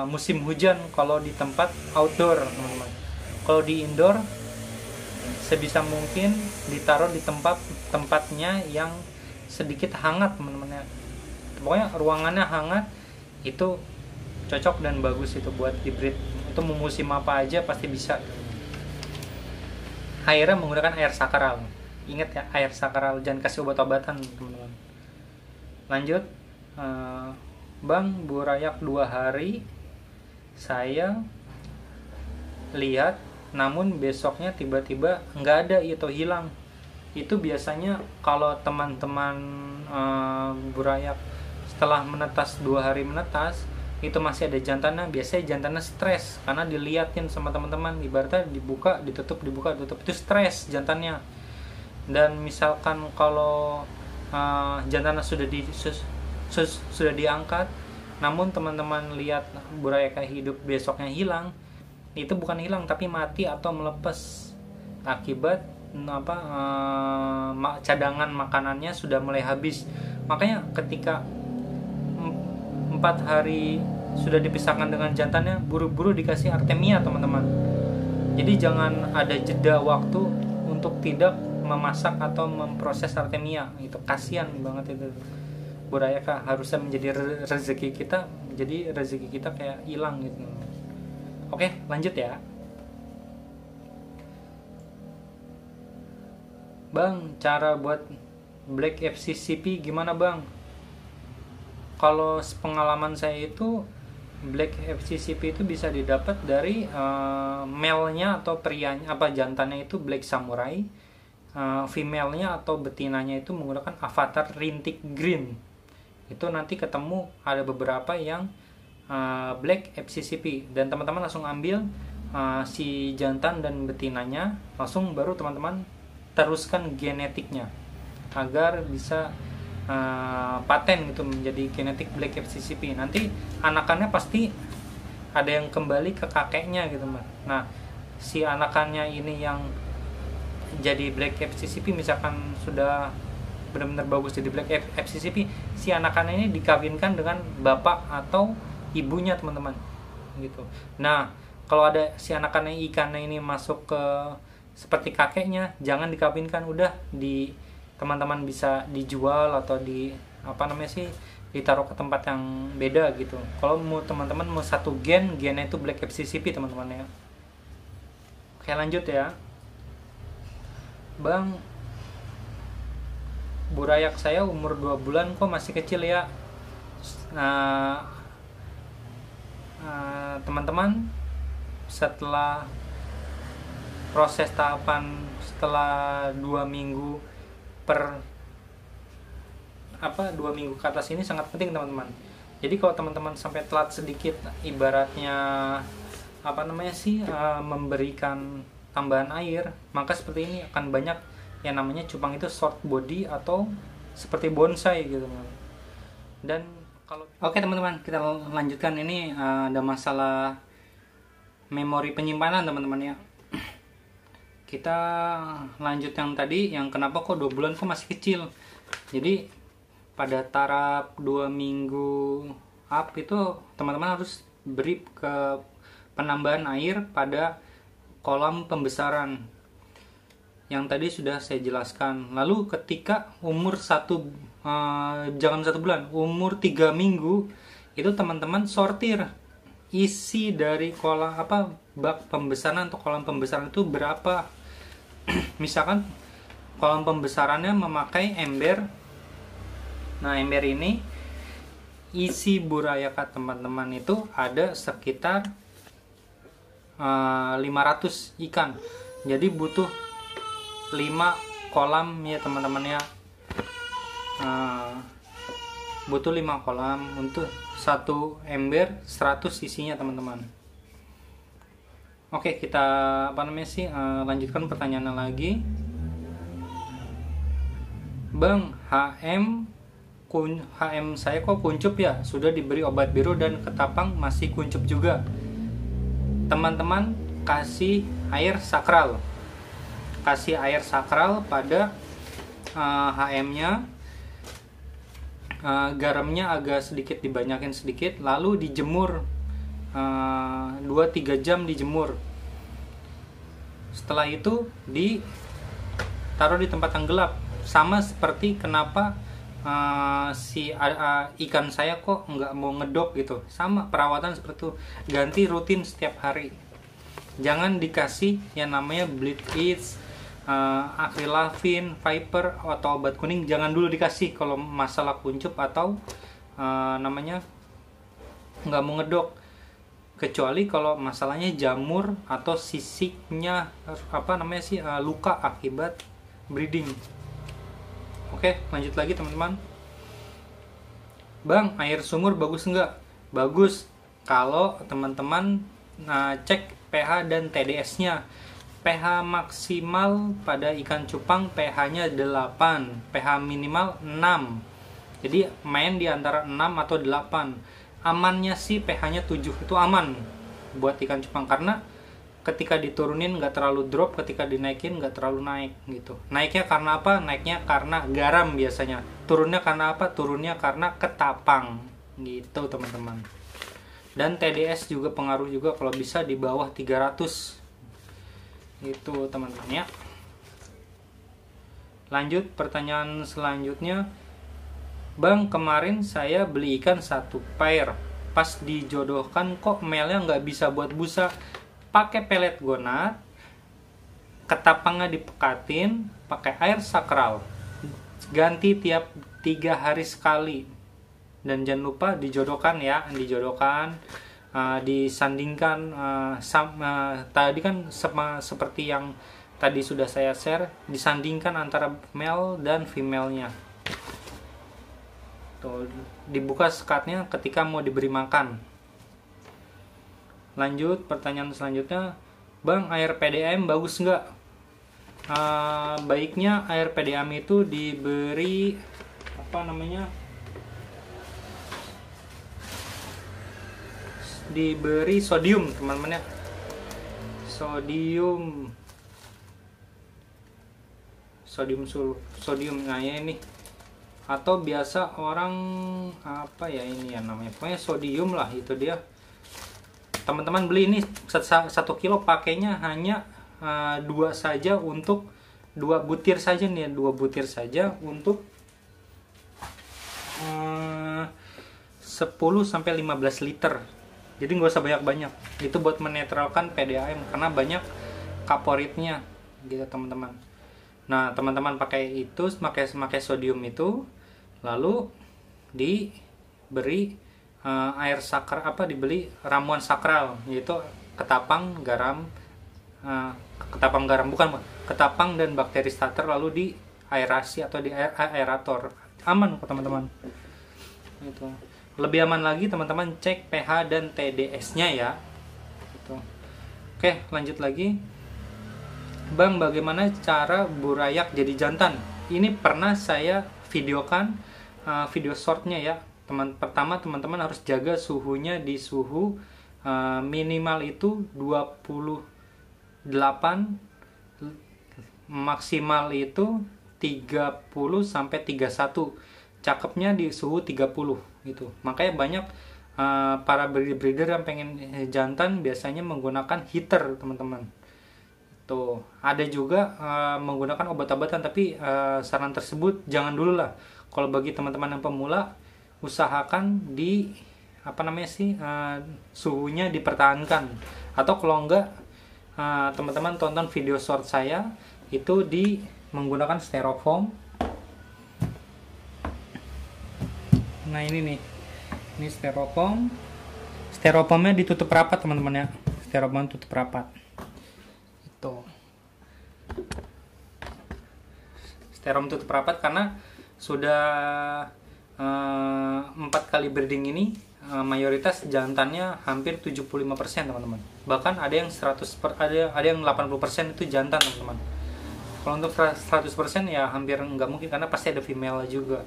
musim hujan kalau di tempat outdoor teman-teman. Kalau di indoor sebisa mungkin ditaruh di tempatnya yang sedikit hangat teman-teman ya. Pokoknya ruangannya hangat, itu cocok dan bagus itu buat di-breed. Itu mau musim apa aja pasti bisa. Airnya menggunakan air sakral. Ingat ya, air sakral, jangan kasih obat-obatan teman-teman. Lanjut, Bang, burayak 2 hari saya lihat, namun besoknya tiba-tiba nggak ada atau hilang. Itu biasanya kalau teman-teman burayak setelah menetas 2 hari menetas itu masih ada jantannya, biasanya jantannya stres karena diliatin sama teman-teman, ibaratnya dibuka ditutup itu stres jantannya. Dan misalkan kalau jantannya sudah diangkat, namun teman-teman lihat burayak hidup besoknya hilang, itu bukan hilang tapi mati atau melepas akibat cadangan makanannya sudah mulai habis. Makanya ketika 4 hari sudah dipisahkan dengan jantannya, buru-buru dikasih artemia teman-teman. Jadi jangan ada jeda waktu untuk tidak memasak atau memproses artemia, itu kasihan banget itu. Burayak harusnya menjadi rezeki kita, jadi rezeki kita kayak hilang gitu. Oke, lanjut ya. Bang, cara buat Black FCCP gimana Bang? Kalau pengalaman saya itu Black FCCP itu bisa didapat dari male-nya atau prianya, jantannya itu Black Samurai, female-nya atau betinanya itu menggunakan avatar rintik green. Itu nanti ketemu ada beberapa yang Black FCCP, dan teman-teman langsung ambil si jantan dan betinanya, langsung baru teman-teman teruskan genetiknya agar bisa paten gitu menjadi genetik Black FCCP. Nanti anakannya pasti ada yang kembali ke kakeknya gitu Mbak. Nah, si anakannya ini yang jadi Black FCCP misalkan sudah benar-benar bagus jadi Black FCCP, si anakannya ini dikawinkan dengan bapak atau ibunya teman-teman gitu. Nah, kalau ada si anakannya ikannya ini masuk ke seperti kakeknya, jangan dikawinkan, udah teman-teman bisa dijual atau ditaruh ke tempat yang beda gitu. Kalau mau teman-teman mau satu gennya itu Black FCCP teman-teman ya. Oke, lanjut ya. Bang, burayak saya umur 2 bulan kok masih kecil ya. Nah, teman-teman setelah proses tahapan setelah 2 minggu 2 minggu ke atas ini sangat penting teman-teman. Jadi kalau teman-teman sampai telat sedikit, ibaratnya memberikan tambahan air, maka seperti ini akan banyak yang namanya cupang itu short body atau seperti bonsai gitu. Dan oke teman-teman, kita lanjutkan. Ini ada masalah memori penyimpanan teman-teman ya. Kita lanjut yang tadi, yang kenapa kok 2 bulan kok masih kecil. Jadi pada taraf 2 minggu up itu teman-teman harus beri ke penambahan air pada kolam pembesaran yang tadi sudah saya jelaskan. Lalu ketika umur jangan 1 bulan, umur 3 minggu itu teman-teman sortir isi dari bak pembesaran atau kolam pembesaran itu berapa. Misalkan kolam pembesarannya memakai ember. Nah, ember ini isi burayaka teman-teman itu ada sekitar 500 ikan. Jadi butuh 5 kolam ya teman-teman ya. Butuh 5 kolam untuk 1 ember 100 isinya teman-teman. Oke, kita lanjutkan pertanyaannya lagi. Bang, HM saya kok kuncup ya? Sudah diberi obat biru dan ketapang masih kuncup juga. Teman-teman kasih air sakral. Kasih air sakral pada HM-nya. Garamnya agak sedikit dibanyakin sedikit, lalu dijemur 2-3 jam dijemur. Setelah itu ditaruh di tempat yang gelap. Sama seperti kenapa ikan saya kok nggak mau ngedok gitu. Sama perawatan seperti itu, ganti rutin setiap hari. Jangan dikasih yang namanya bleed eats, akrilavin, viper atau obat kuning. Jangan dulu dikasih kalau masalah kuncup atau nggak mau ngedok. Kecuali kalau masalahnya jamur atau sisiknya luka akibat breeding. Oke, lanjut lagi teman-teman. Bang, air sumur bagus nggak? Bagus kalau teman-teman cek pH dan TDS-nya. pH maksimal pada ikan cupang pH-nya 8, pH minimal 6. Jadi main di antara 6 atau 8. Amannya sih pH-nya 7, itu aman buat ikan cupang karena ketika diturunin nggak terlalu drop, ketika dinaikin nggak terlalu naik gitu. Naiknya karena apa? Naiknya karena garam biasanya. Turunnya karena apa? Turunnya karena ketapang gitu teman-teman. Dan TDS juga pengaruh juga, kalau bisa di bawah 300 gitu teman-teman ya. Lanjut pertanyaan selanjutnya. Bang, kemarin saya beli ikan 1 pair, pas dijodohkan kok melnya nggak bisa buat busa. Pakai pelet gonat, ketapangnya dipekatin, pakai air sakral, ganti tiap 3 hari sekali. Dan jangan lupa dijodohkan ya, disandingkan tadi kan seperti yang tadi sudah saya share, disandingkan antara male dan female-nya. Tuh, dibuka sekatnya ketika mau diberi makan. Lanjut pertanyaan selanjutnya. Bang, air PDAM bagus nggak? Baiknya air PDAM itu diberi diberi sodium teman-teman ya. Sodium nah ya ini, atau biasa orang pokoknya sodium lah, itu dia. Teman-teman beli ini 1 kilo, pakainya hanya 2 saja, untuk 2 butir saja nih, 2 butir saja untuk 10-15 liter. Jadi nggak usah banyak-banyak. Itu buat menetralkan PDAM karena banyak kaporitnya gitu teman-teman. Nah, teman-teman pakai sodium itu, lalu diberi air sakral, dibeli ramuan sakral, yaitu ketapang, garam, ketapang dan bakteri starter, lalu di aerasi atau di aerator. Aman kok teman-teman. Itu. Lebih aman lagi teman-teman cek pH dan TDS-nya ya. Gitu. Oke, lanjut lagi. Bang, bagaimana cara burayak jadi jantan? Ini pernah saya videokan video shortnya ya. Pertama teman-teman harus jaga suhunya di suhu minimal itu 28, maksimal itu 30 sampai 31. Cakepnya di suhu 30 gitu. Makanya banyak para breeder yang pengen jantan biasanya menggunakan heater, teman-teman. Tuh, ada juga menggunakan obat-obatan, tapi saran tersebut jangan dulu lah. Kalau bagi teman-teman yang pemula, usahakan di suhunya dipertahankan. Atau kalau enggak, teman-teman tonton video short saya itu di menggunakan styrofoam. Nah ini nih, ini styrofoamnya ditutup rapat teman-teman ya. Styrofoam tutup rapat. Itu styrofoam tutup rapat karena sudah 4 kali breeding ini mayoritas jantannya hampir 75% teman-teman. Bahkan ada yang 80% itu jantan teman-teman. Kalau untuk 100% ya hampir nggak mungkin karena pasti ada female juga.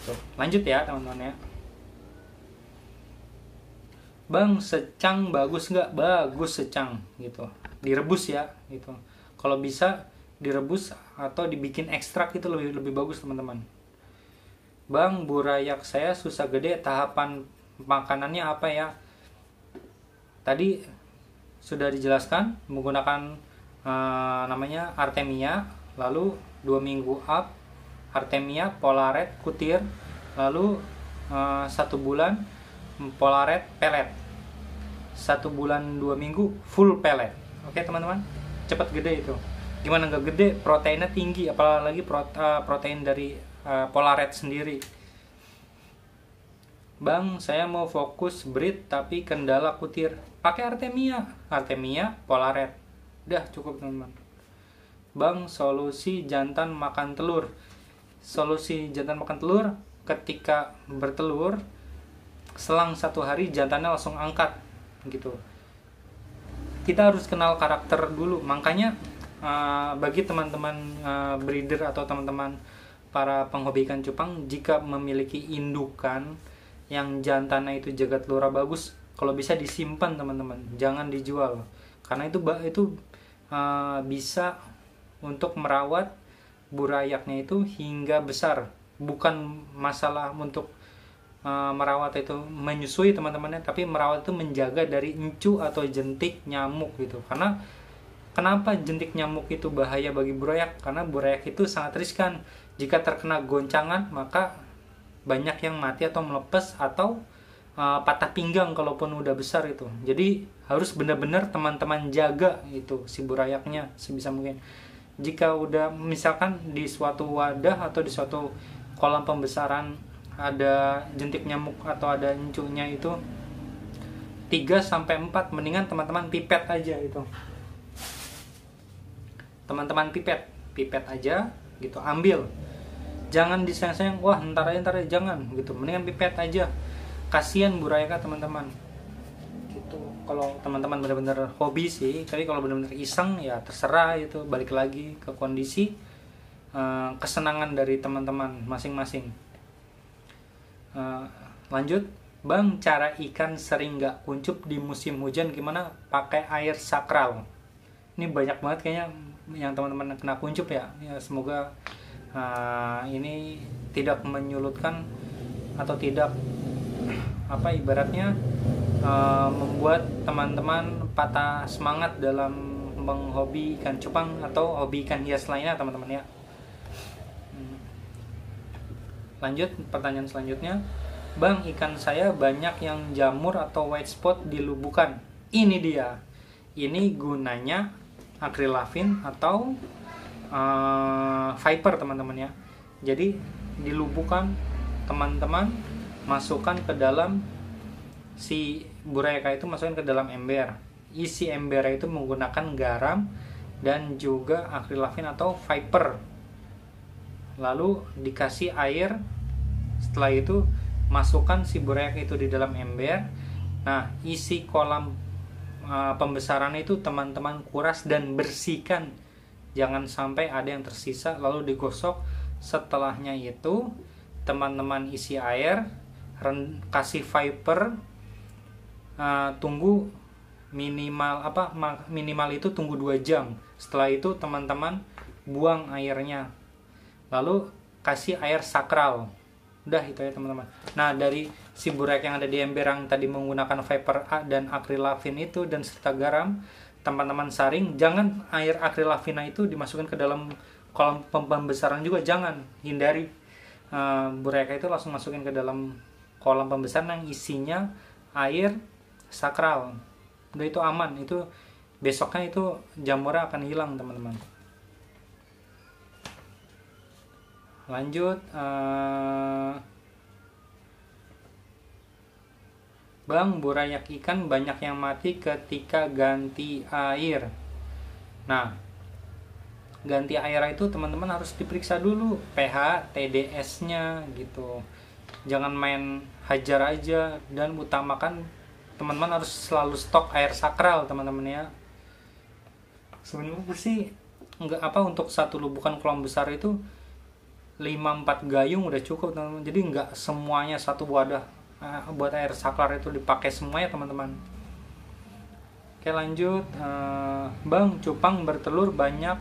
Tuh, lanjut ya teman-teman ya. Bang, secang bagus nggak? Bagus secang gitu. Direbus ya gitu. Kalau bisa direbus atau dibikin ekstrak itu lebih bagus teman-teman. Bang, burayak saya susah gede, tahapan makanannya apa ya? Tadi sudah dijelaskan menggunakan namanya Artemia, lalu 2 minggu up Artemia, Polaret, Kutir, lalu 1 bulan Polaret, pelet, 1 bulan 2 minggu full pelet. Oke teman-teman, cepat gede itu. Gimana nggak gede? Proteinnya tinggi, apalagi protein dari Polaret sendiri. Bang, saya mau fokus breed tapi kendala kutir. Pakai Artemia, Polaret. Udah cukup teman-teman. Bang, solusi jantan makan telur. Solusi jantan makan telur, ketika bertelur selang 1 hari jantannya langsung angkat gitu. Kita harus kenal karakter dulu. Makanya bagi teman-teman breeder atau teman-teman para penghobi ikan cupang, jika memiliki indukan yang jantannya itu jaga telur bagus, kalau bisa disimpan teman-teman, jangan dijual, karena itu bisa untuk merawat burayaknya itu hingga besar. Bukan masalah untuk merawat itu menyusui teman-temannya, tapi merawat itu menjaga dari encu atau jentik nyamuk gitu. Karena kenapa jentik nyamuk itu bahaya bagi burayak? Karena burayak itu sangat riskan. Jika terkena goncangan, maka banyak yang mati atau melepas atau patah pinggang kalaupun udah besar itu. Jadi harus benar-benar teman-teman jaga itu si burayaknya sebisa mungkin. Jika udah misalkan di suatu wadah atau di suatu kolam pembesaran ada jentik nyamuk atau ada encunya itu 3-4, mendingan teman-teman pipet aja itu. Teman-teman pipet aja gitu, ambil. Jangan disayang-sayang, wah ntar aja, jangan gitu. Mendingan pipet aja. Kasihan burayaka teman-teman. Gitu. Kalau teman-teman benar-benar hobi sih, tapi kalau benar-benar iseng ya terserah itu, balik lagi ke kondisi kesenangan dari teman-teman masing-masing. Lanjut, Bang, cara ikan sering nggak kuncup di musim hujan gimana? Pakai air sakral. Ini banyak banget kayaknya yang teman-teman kena kuncup ya. Ya semoga ini tidak menyulutkan atau tidak ibaratnya membuat teman-teman patah semangat dalam menghobi ikan cupang atau hobi ikan hias lainnya teman-teman ya. Lanjut, pertanyaan selanjutnya. Bang, ikan saya banyak yang jamur atau white spot di lubukan. Ini dia. Ini gunanya akrilavin atau Viper teman-teman ya. Jadi di lubukan teman-teman masukkan ke dalam si Bureka itu, masukkan ke dalam ember. Isi ember itu menggunakan garam dan juga akrilavin atau viper. Lalu dikasih air. Setelah itu masukkan si Bureka itu di dalam ember. Nah, isi kolam pembesaran itu teman-teman kuras dan bersihkan, jangan sampai ada yang tersisa, lalu digosok. Setelahnya itu teman-teman isi air, kasih viper, tunggu minimal itu tunggu 2 jam. Setelah itu teman-teman buang airnya, lalu kasih air sakral. Udah itu ya teman-teman. Nah, dari si Burek yang ada di ember yang tadi menggunakan viper dan akrilavin itu dan serta garam, teman-teman saring. Jangan air akrilavina itu dimasukkan ke dalam kolam pembesaran juga, jangan. Hindari. Burek itu langsung masukin ke dalam kolam pembesaran yang isinya air sakral. Udah itu aman. Itu besoknya itu jamurnya akan hilang teman-teman. Lanjut, Bang, burayak ikan banyak yang mati ketika ganti air. Nah, ganti air itu teman-teman harus diperiksa dulu pH, TDS-nya gitu. Jangan main hajar aja, dan utamakan teman-teman harus selalu stok air sakral teman-teman ya. Sebenarnya sih untuk satu lubukan kolam besar itu 5-4 gayung udah cukup teman-teman. Jadi nggak semuanya satu wadah buat air saklar itu dipakai semuanya teman-teman. Oke, lanjut. Bang, cupang bertelur banyak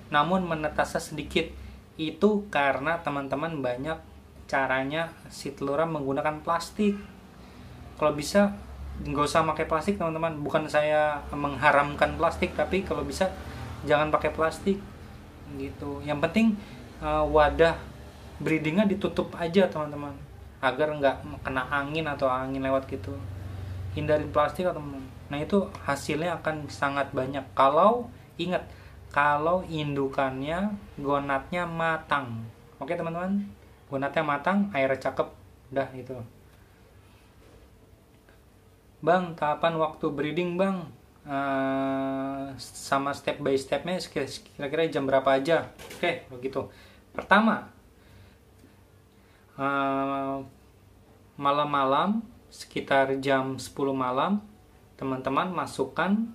namun menetasnya sedikit. Itu karena teman-teman banyak caranya si telurnya menggunakan plastik. Kalau bisa nggak usah pakai plastik teman-teman. Bukan saya mengharamkan plastik, tapi kalau bisa jangan pakai plastik gitu. Yang penting wadah breedingnya ditutup aja teman-teman, agar nggak kena angin atau angin lewat gitu. Hindarin plastik teman-teman. Nah, itu hasilnya akan sangat banyak kalau indukannya gonatnya matang. Oke teman-teman, gonatnya matang, airnya cakep, udah itu. Bang, kapan waktu breeding bang? Sama step by stepnya kira-kira jam berapa aja? Oke, begitu. Pertama, malam-malam sekitar jam 10 malam teman-teman masukkan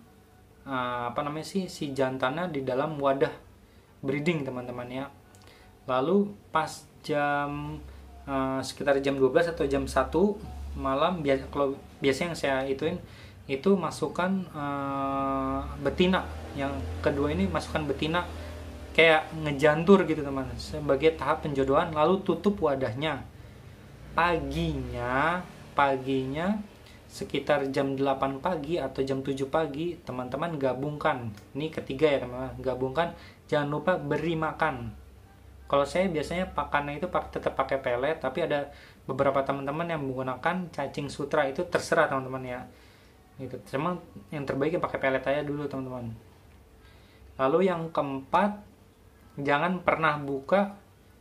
si jantannya di dalam wadah breeding teman-teman ya. Lalu pas sekitar jam 12 atau jam 1 malam, kalau biasanya yang saya ituin itu masukkan betina. Yang kedua ini masukkan betina kayak ngejantur gitu teman, sebagai tahap penjodohan. Lalu tutup wadahnya. Paginya sekitar jam 8 pagi atau jam 7 pagi teman-teman gabungkan. Ini ketiga ya teman-teman, gabungkan. Jangan lupa beri makan. Kalau saya biasanya pakannya itu tetap pakai pelet, tapi ada beberapa teman-teman yang menggunakan cacing sutra. Itu terserah teman-teman ya. Gitu. Cuma yang terbaik ya pakai pelet aja dulu teman-teman. Lalu yang keempat, jangan pernah buka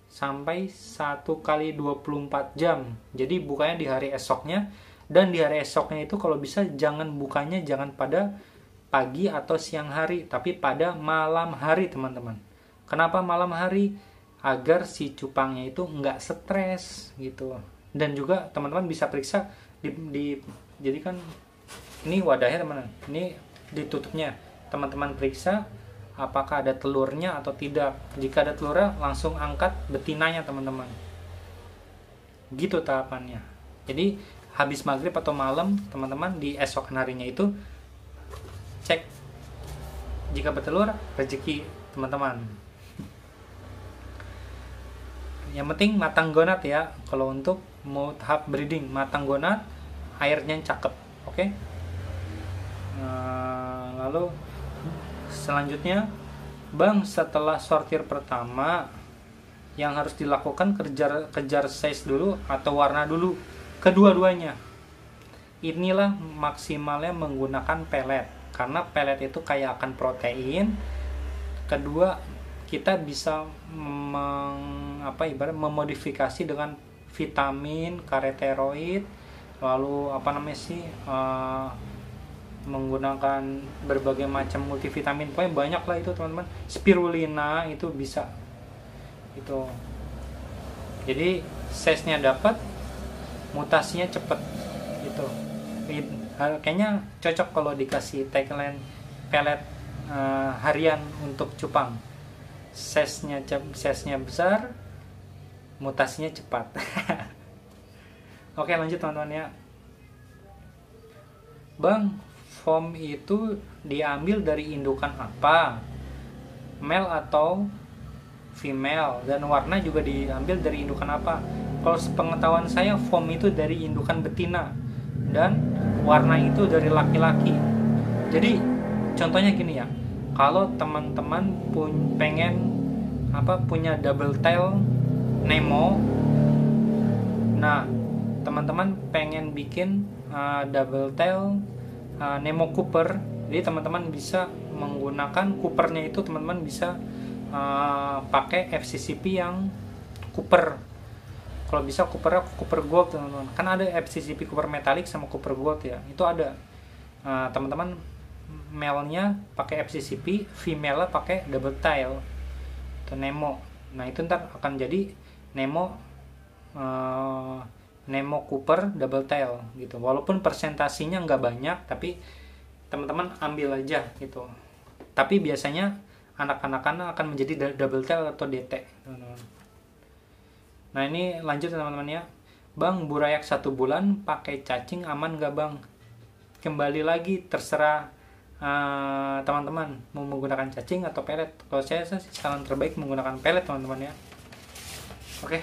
sampai 1 kali 24 jam. Jadi bukanya di hari esoknya, dan di hari esoknya itu kalau bisa jangan pada pagi atau siang hari, tapi pada malam hari teman-teman. Kenapa malam hari? Agar si cupangnya itu nggak stres gitu. Dan juga teman-teman bisa periksa jadi kan ini wadahnya teman-teman, ini ditutupnya. Teman-teman periksa apakah ada telurnya atau tidak. Jika ada telurnya, langsung angkat betinanya teman-teman. Gitu tahapannya. Jadi habis maghrib atau malam, teman-teman di esokan harinya itu cek. Jika bertelur, rezeki teman-teman. Yang penting matang gonat ya. Kalau untuk mau tahap breeding, matang gonat, airnya cakep. Oke. Lalu selanjutnya, bang, setelah sortir pertama yang harus dilakukan kejar size dulu atau warna dulu, kedua-duanya. Inilah maksimalnya menggunakan pelet, karena pelet itu kaya akan protein. Kedua, kita bisa memodifikasi dengan vitamin, kareteroid, lalu apa namanya sih, menggunakan berbagai macam multivitamin, pokoknya banyak lah itu teman-teman. Spirulina itu bisa itu, jadi size-nya dapat, mutasinya cepet gitu. Kayaknya cocok kalau dikasih tagline pelet harian untuk cupang. Size-nya besar, mutasinya cepat. Oke, lanjut teman-teman ya. Bang, foam itu diambil dari indukan apa? Male atau female? Dan warna juga diambil dari indukan apa? Kalau sepengetahuan saya, foam itu dari indukan betina dan warna itu dari laki-laki. Jadi contohnya gini ya, kalau teman-teman pengen punya double tail Nemo, nah teman-teman pengen bikin double tail Nemo Cooper, jadi teman-teman bisa menggunakan Coopernya itu, teman-teman bisa pakai FCCP yang Cooper. Kalau bisa Coopernya Cooper Gold teman-teman, kan ada FCCP Cooper Metallic sama Cooper Gold ya, itu ada. Teman-teman male-nya pakai FCCP, female-nya pakai double tail atau Nemo. Nah itu ntar akan jadi Nemo Cooper double tail gitu. Walaupun persentasinya nggak banyak, tapi teman-teman ambil aja gitu. Tapi biasanya anak-anak akan menjadi double tail atau DT, teman-teman. Nah ini lanjut teman-teman ya. Bang, burayak 1 bulan pakai cacing aman nggak bang? Kembali lagi terserah teman-teman mau menggunakan cacing atau pelet. Kalau saya sih saran terbaik menggunakan pelet teman-teman ya. Oke,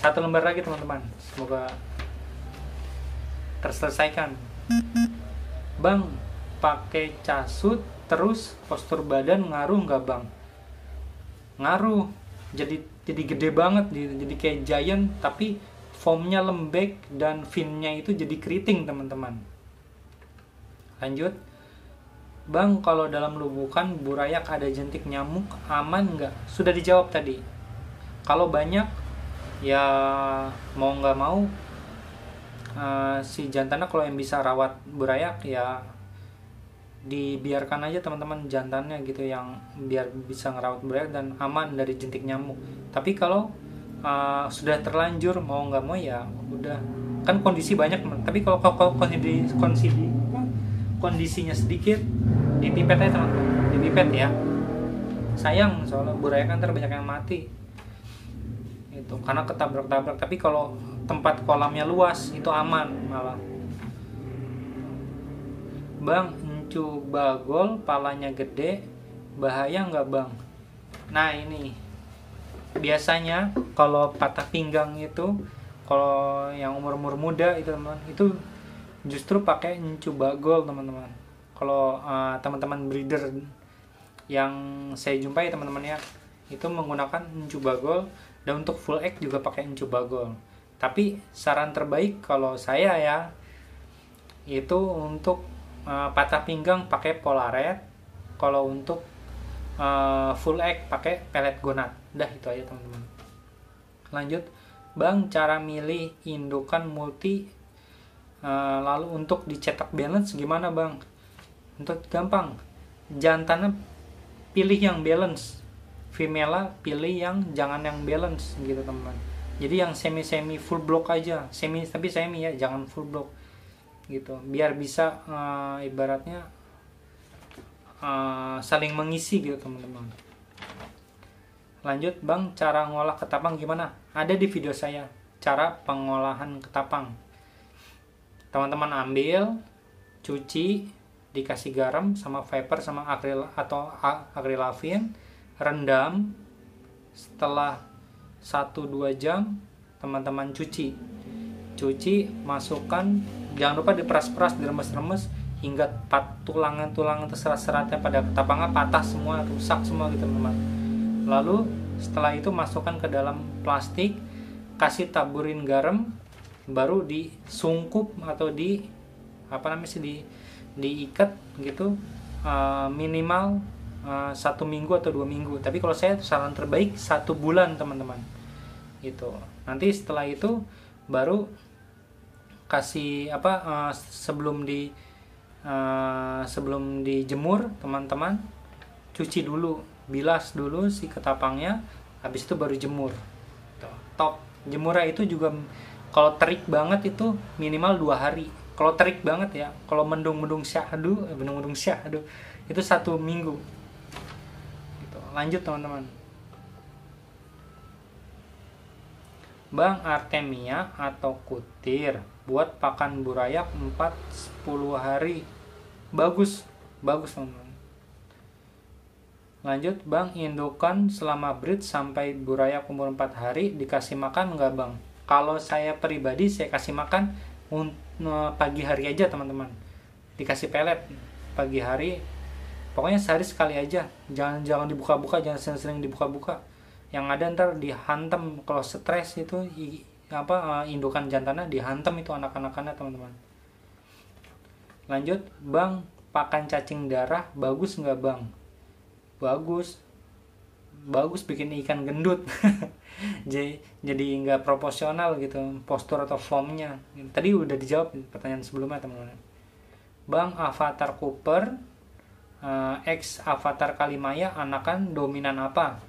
1 lembar lagi teman-teman, semoga terselesaikan. Bang, pakai casut terus postur badan ngaruh nggak bang? Ngaruh, jadi gede banget, jadi kayak giant, tapi foamnya lembek dan finnya itu jadi keriting teman-teman. Lanjut. Bang, kalau dalam lubukan burayak ada jentik nyamuk aman nggak? Sudah dijawab tadi. Kalau banyak ya mau nggak mau si jantannya kalau yang bisa rawat burayak ya dibiarkan aja teman-teman jantannya gitu, yang biar bisa ngerawat burayak dan aman dari jentik nyamuk. Tapi kalau sudah terlanjur mau nggak mau ya udah, kan kondisi banyak teman. Tapi kalau kondisinya sedikit, dipipet aja teman-teman, dipipet ya. Sayang soalnya burayak kan banyak yang mati itu karena ketabrak-tabrak. Tapi kalau tempat kolamnya luas itu aman malah. Bang, encu bagol palanya gede bahaya nggak bang? Nah ini biasanya kalau patah pinggang itu, kalau yang umur muda itu teman, itu justru pakai encu bagol teman-teman. Kalau teman-teman breeder yang saya jumpai teman-teman ya, itu menggunakan encu bagol, dan untuk full egg juga pakai encu bagol. Tapi saran terbaik kalau saya ya, itu untuk patah pinggang pakai Polaret, kalau untuk full egg pakai pelet gonat. Dah itu aja teman-teman. Lanjut, bang, cara milih indukan multi lalu untuk dicetak balance gimana bang? Untuk gampang, jantannya pilih yang balance, female pilih yang jangan yang balance gitu teman-teman. Jadi yang semi full block aja, tapi semi ya, jangan full block gitu, biar bisa ibaratnya saling mengisi gitu teman-teman. Lanjut, bang, cara ngolah ketapang gimana? Ada di video saya cara pengolahan ketapang. Teman-teman ambil, cuci, dikasih garam sama viper sama akrilavin, rendam. Setelah 1-2 jam teman-teman cuci, masukkan, jangan lupa diperas-peras, diremes-remes hingga tulangan-tulangan serat-seratnya pada ketapangnya patah semua, rusak semua gitu teman-teman. Lalu setelah itu masukkan ke dalam plastik, kasih taburin garam, baru disungkup atau diikat gitu, minimal 1 minggu atau 2 minggu. Tapi kalau saya saran terbaik 1 bulan teman-teman gitu. Nanti setelah itu baru kasih sebelum dijemur teman-teman, cuci dulu, bilas dulu si ketapangnya, habis itu baru jemur. Top jemurnya itu juga kalau terik banget itu minimal 2 hari. Kalau terik banget ya, kalau mendung syahdu itu 1 minggu. Gitu. Lanjut teman-teman. Bang, artemia atau kutir buat pakan burayak 4-10 hari. Bagus teman-teman. Lanjut, Bang, indukan selama breed sampai burayak umur 4 hari dikasih makan nggak, Bang? Kalau saya pribadi, saya kasih makan pagi hari aja teman-teman. Dikasih pelet pagi hari. Pokoknya sehari sekali aja. Jangan dibuka-buka, jangan sering-sering dibuka-buka. Yang ada ntar dihantam, kalau stres itu indukan jantannya dihantam itu anak-anakannya teman-teman. Lanjut, Bang, pakan cacing darah bagus nggak, Bang? Bagus bikin ikan gendut. jadi nggak proporsional gitu postur atau formnya. Tadi udah dijawab pertanyaan sebelumnya teman-teman. Bang, Avatar Cooper X Avatar Kalimaya anakan dominan apa?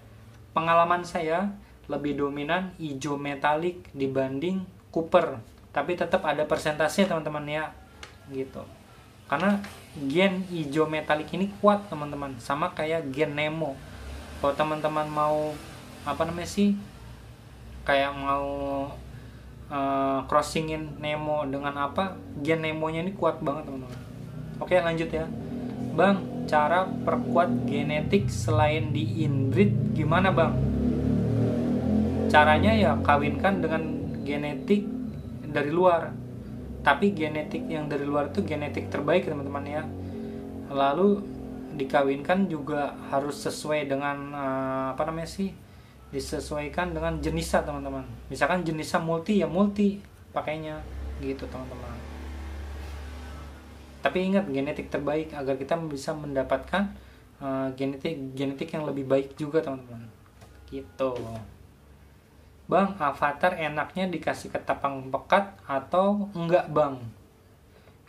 Pengalaman saya lebih dominan hijau metalik dibanding Cooper, tapi tetap ada persentasenya teman-teman ya, gitu. Karena gen hijau metalik ini kuat teman-teman, sama kayak gen Nemo. Kalau teman-teman mau kayak mau crossingin Nemo dengan apa, gen Nemonya ini kuat banget teman-teman. Oke, lanjut ya. Bang, cara perkuat genetik selain di inbreed gimana, Bang? Caranya ya kawinkan dengan genetik dari luar. Tapi genetik yang dari luar itu genetik terbaik teman-teman ya. Lalu dikawinkan juga harus sesuai dengan disesuaikan dengan jenisnya teman-teman. Misalkan jenisnya multi ya multi pakainya gitu teman-teman. Tapi ingat, genetik terbaik agar kita bisa mendapatkan genetik yang lebih baik juga teman-teman. Gitu. Bang, Avatar enaknya dikasih ketapang pekat atau enggak, Bang?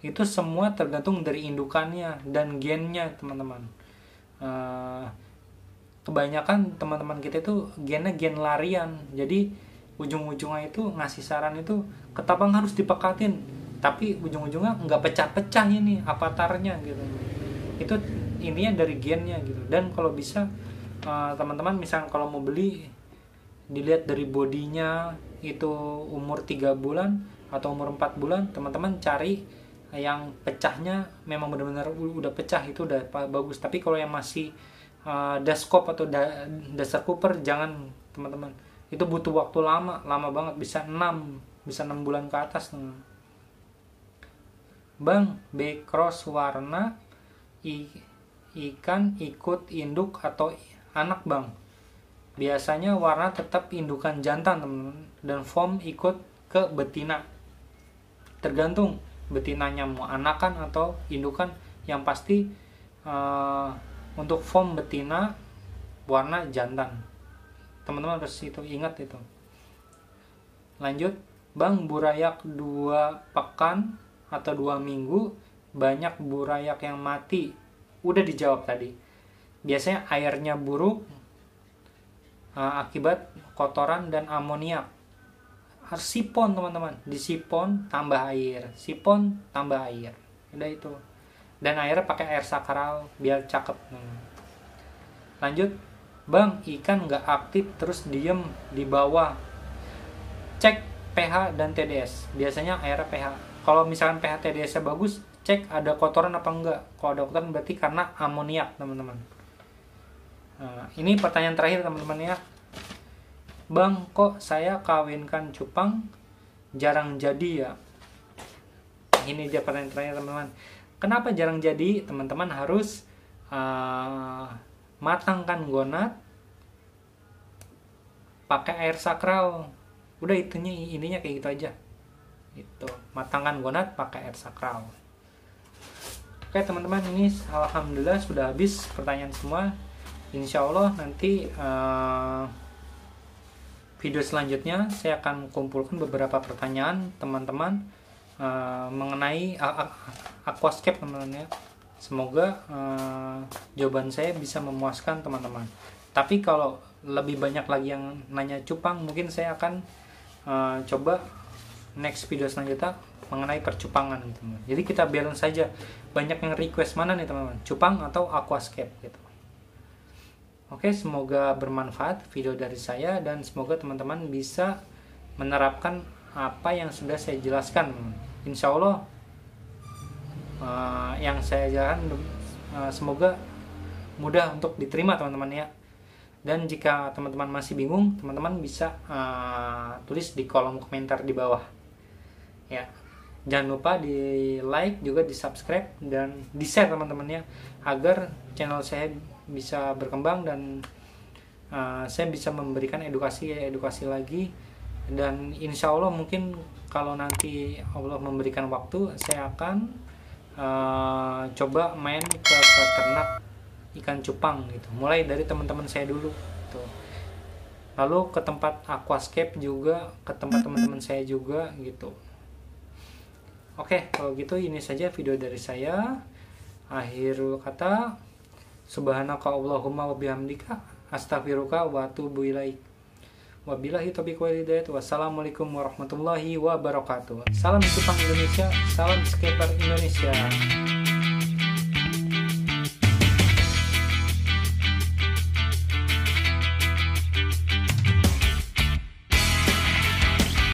Itu semua tergantung dari indukannya dan gennya teman-teman. Kebanyakan teman-teman kita itu gennya gen larian, jadi ujung-ujungnya itu ngasih saran itu ketapang harus dipekatin, tapi ujung-ujungnya nggak pecah-pecah ini avatarnya gitu. Itu intinya dari gennya gitu. Dan kalau bisa teman-teman misalnya kalau mau beli, dilihat dari bodinya itu umur 3 bulan atau umur 4 bulan, teman-teman cari yang pecahnya memang benar-benar udah pecah, itu udah bagus. Tapi kalau yang masih Daskop atau dasar Cooper jangan teman-teman, itu butuh waktu lama banget, bisa 6 bulan ke atas teman. Bang, B-cross warna ikan ikut induk atau anak, Bang? Biasanya warna tetap indukan jantan teman-teman, dan form ikut ke betina. Tergantung betinanya mau anakan atau indukan. Yang pasti untuk form betina warna jantan. Teman-teman harus itu ingat itu. Lanjut, Bang, burayak 2 pekan atau 2 minggu banyak burayak yang mati. Udah dijawab tadi. Biasanya airnya buruk akibat kotoran dan amoniak. Harus sipon teman-teman, disipon tambah air, sipon tambah air, udah itu. Dan airnya pakai air sakral biar cakep. Lanjut, Bang, ikan nggak aktif terus diem di bawah, cek pH dan TDS. Biasanya airnya pH. Kalau misalkan pH TDS-nya bagus, cek ada kotoran apa enggak. Kalau ada kotoran berarti karena amoniak teman-teman. Nah, ini pertanyaan terakhir teman-teman ya. Bang, kok saya kawinkan cupang jarang jadi ya? Ini dia pertanyaan terakhir teman-teman. Kenapa jarang jadi? Teman-teman harus matangkan gonat pakai air sakral. Udah ininya kayak gitu aja. Itu, matangkan gonat pakai air sakral. Oke teman-teman, ini alhamdulillah sudah habis pertanyaan semua. Insya Allah nanti video selanjutnya saya akan kumpulkan beberapa pertanyaan teman-teman mengenai aquascape teman-teman ya. Semoga jawaban saya bisa memuaskan teman-teman. Tapi kalau lebih banyak lagi yang nanya cupang, mungkin saya akan coba next video selanjutnya mengenai percupangan gitu. Jadi kita balance saja, banyak yang request mana nih teman-teman, cupang atau aquascape gitu. Oke, semoga bermanfaat video dari saya dan semoga teman-teman bisa menerapkan apa yang sudah saya jelaskan. Insya Allah yang saya jelaskan semoga mudah untuk diterima teman-teman ya. Dan jika teman-teman masih bingung, teman-teman bisa tulis di kolom komentar di bawah ya. Jangan lupa di like, juga di subscribe dan di share teman-teman ya, agar channel saya bisa berkembang dan saya bisa memberikan edukasi lagi. Dan insya Allah mungkin kalau nanti Allah memberikan waktu, saya akan coba main ke peternak ikan cupang gitu, mulai dari teman-teman saya dulu gitu. Lalu ke tempat aquascape juga, ke tempat teman-teman saya juga gitu. Oke, kalau gitu ini saja video dari saya. Akhirul kata, subhanaka Allahumma wa bihamdika astaghfiruka wa atubu ilaik. Wabillahi taufiq wal hidayah. Wassalamualaikum warahmatullahi wabarakatuh. Salam cupang Indonesia, salam scaper Indonesia.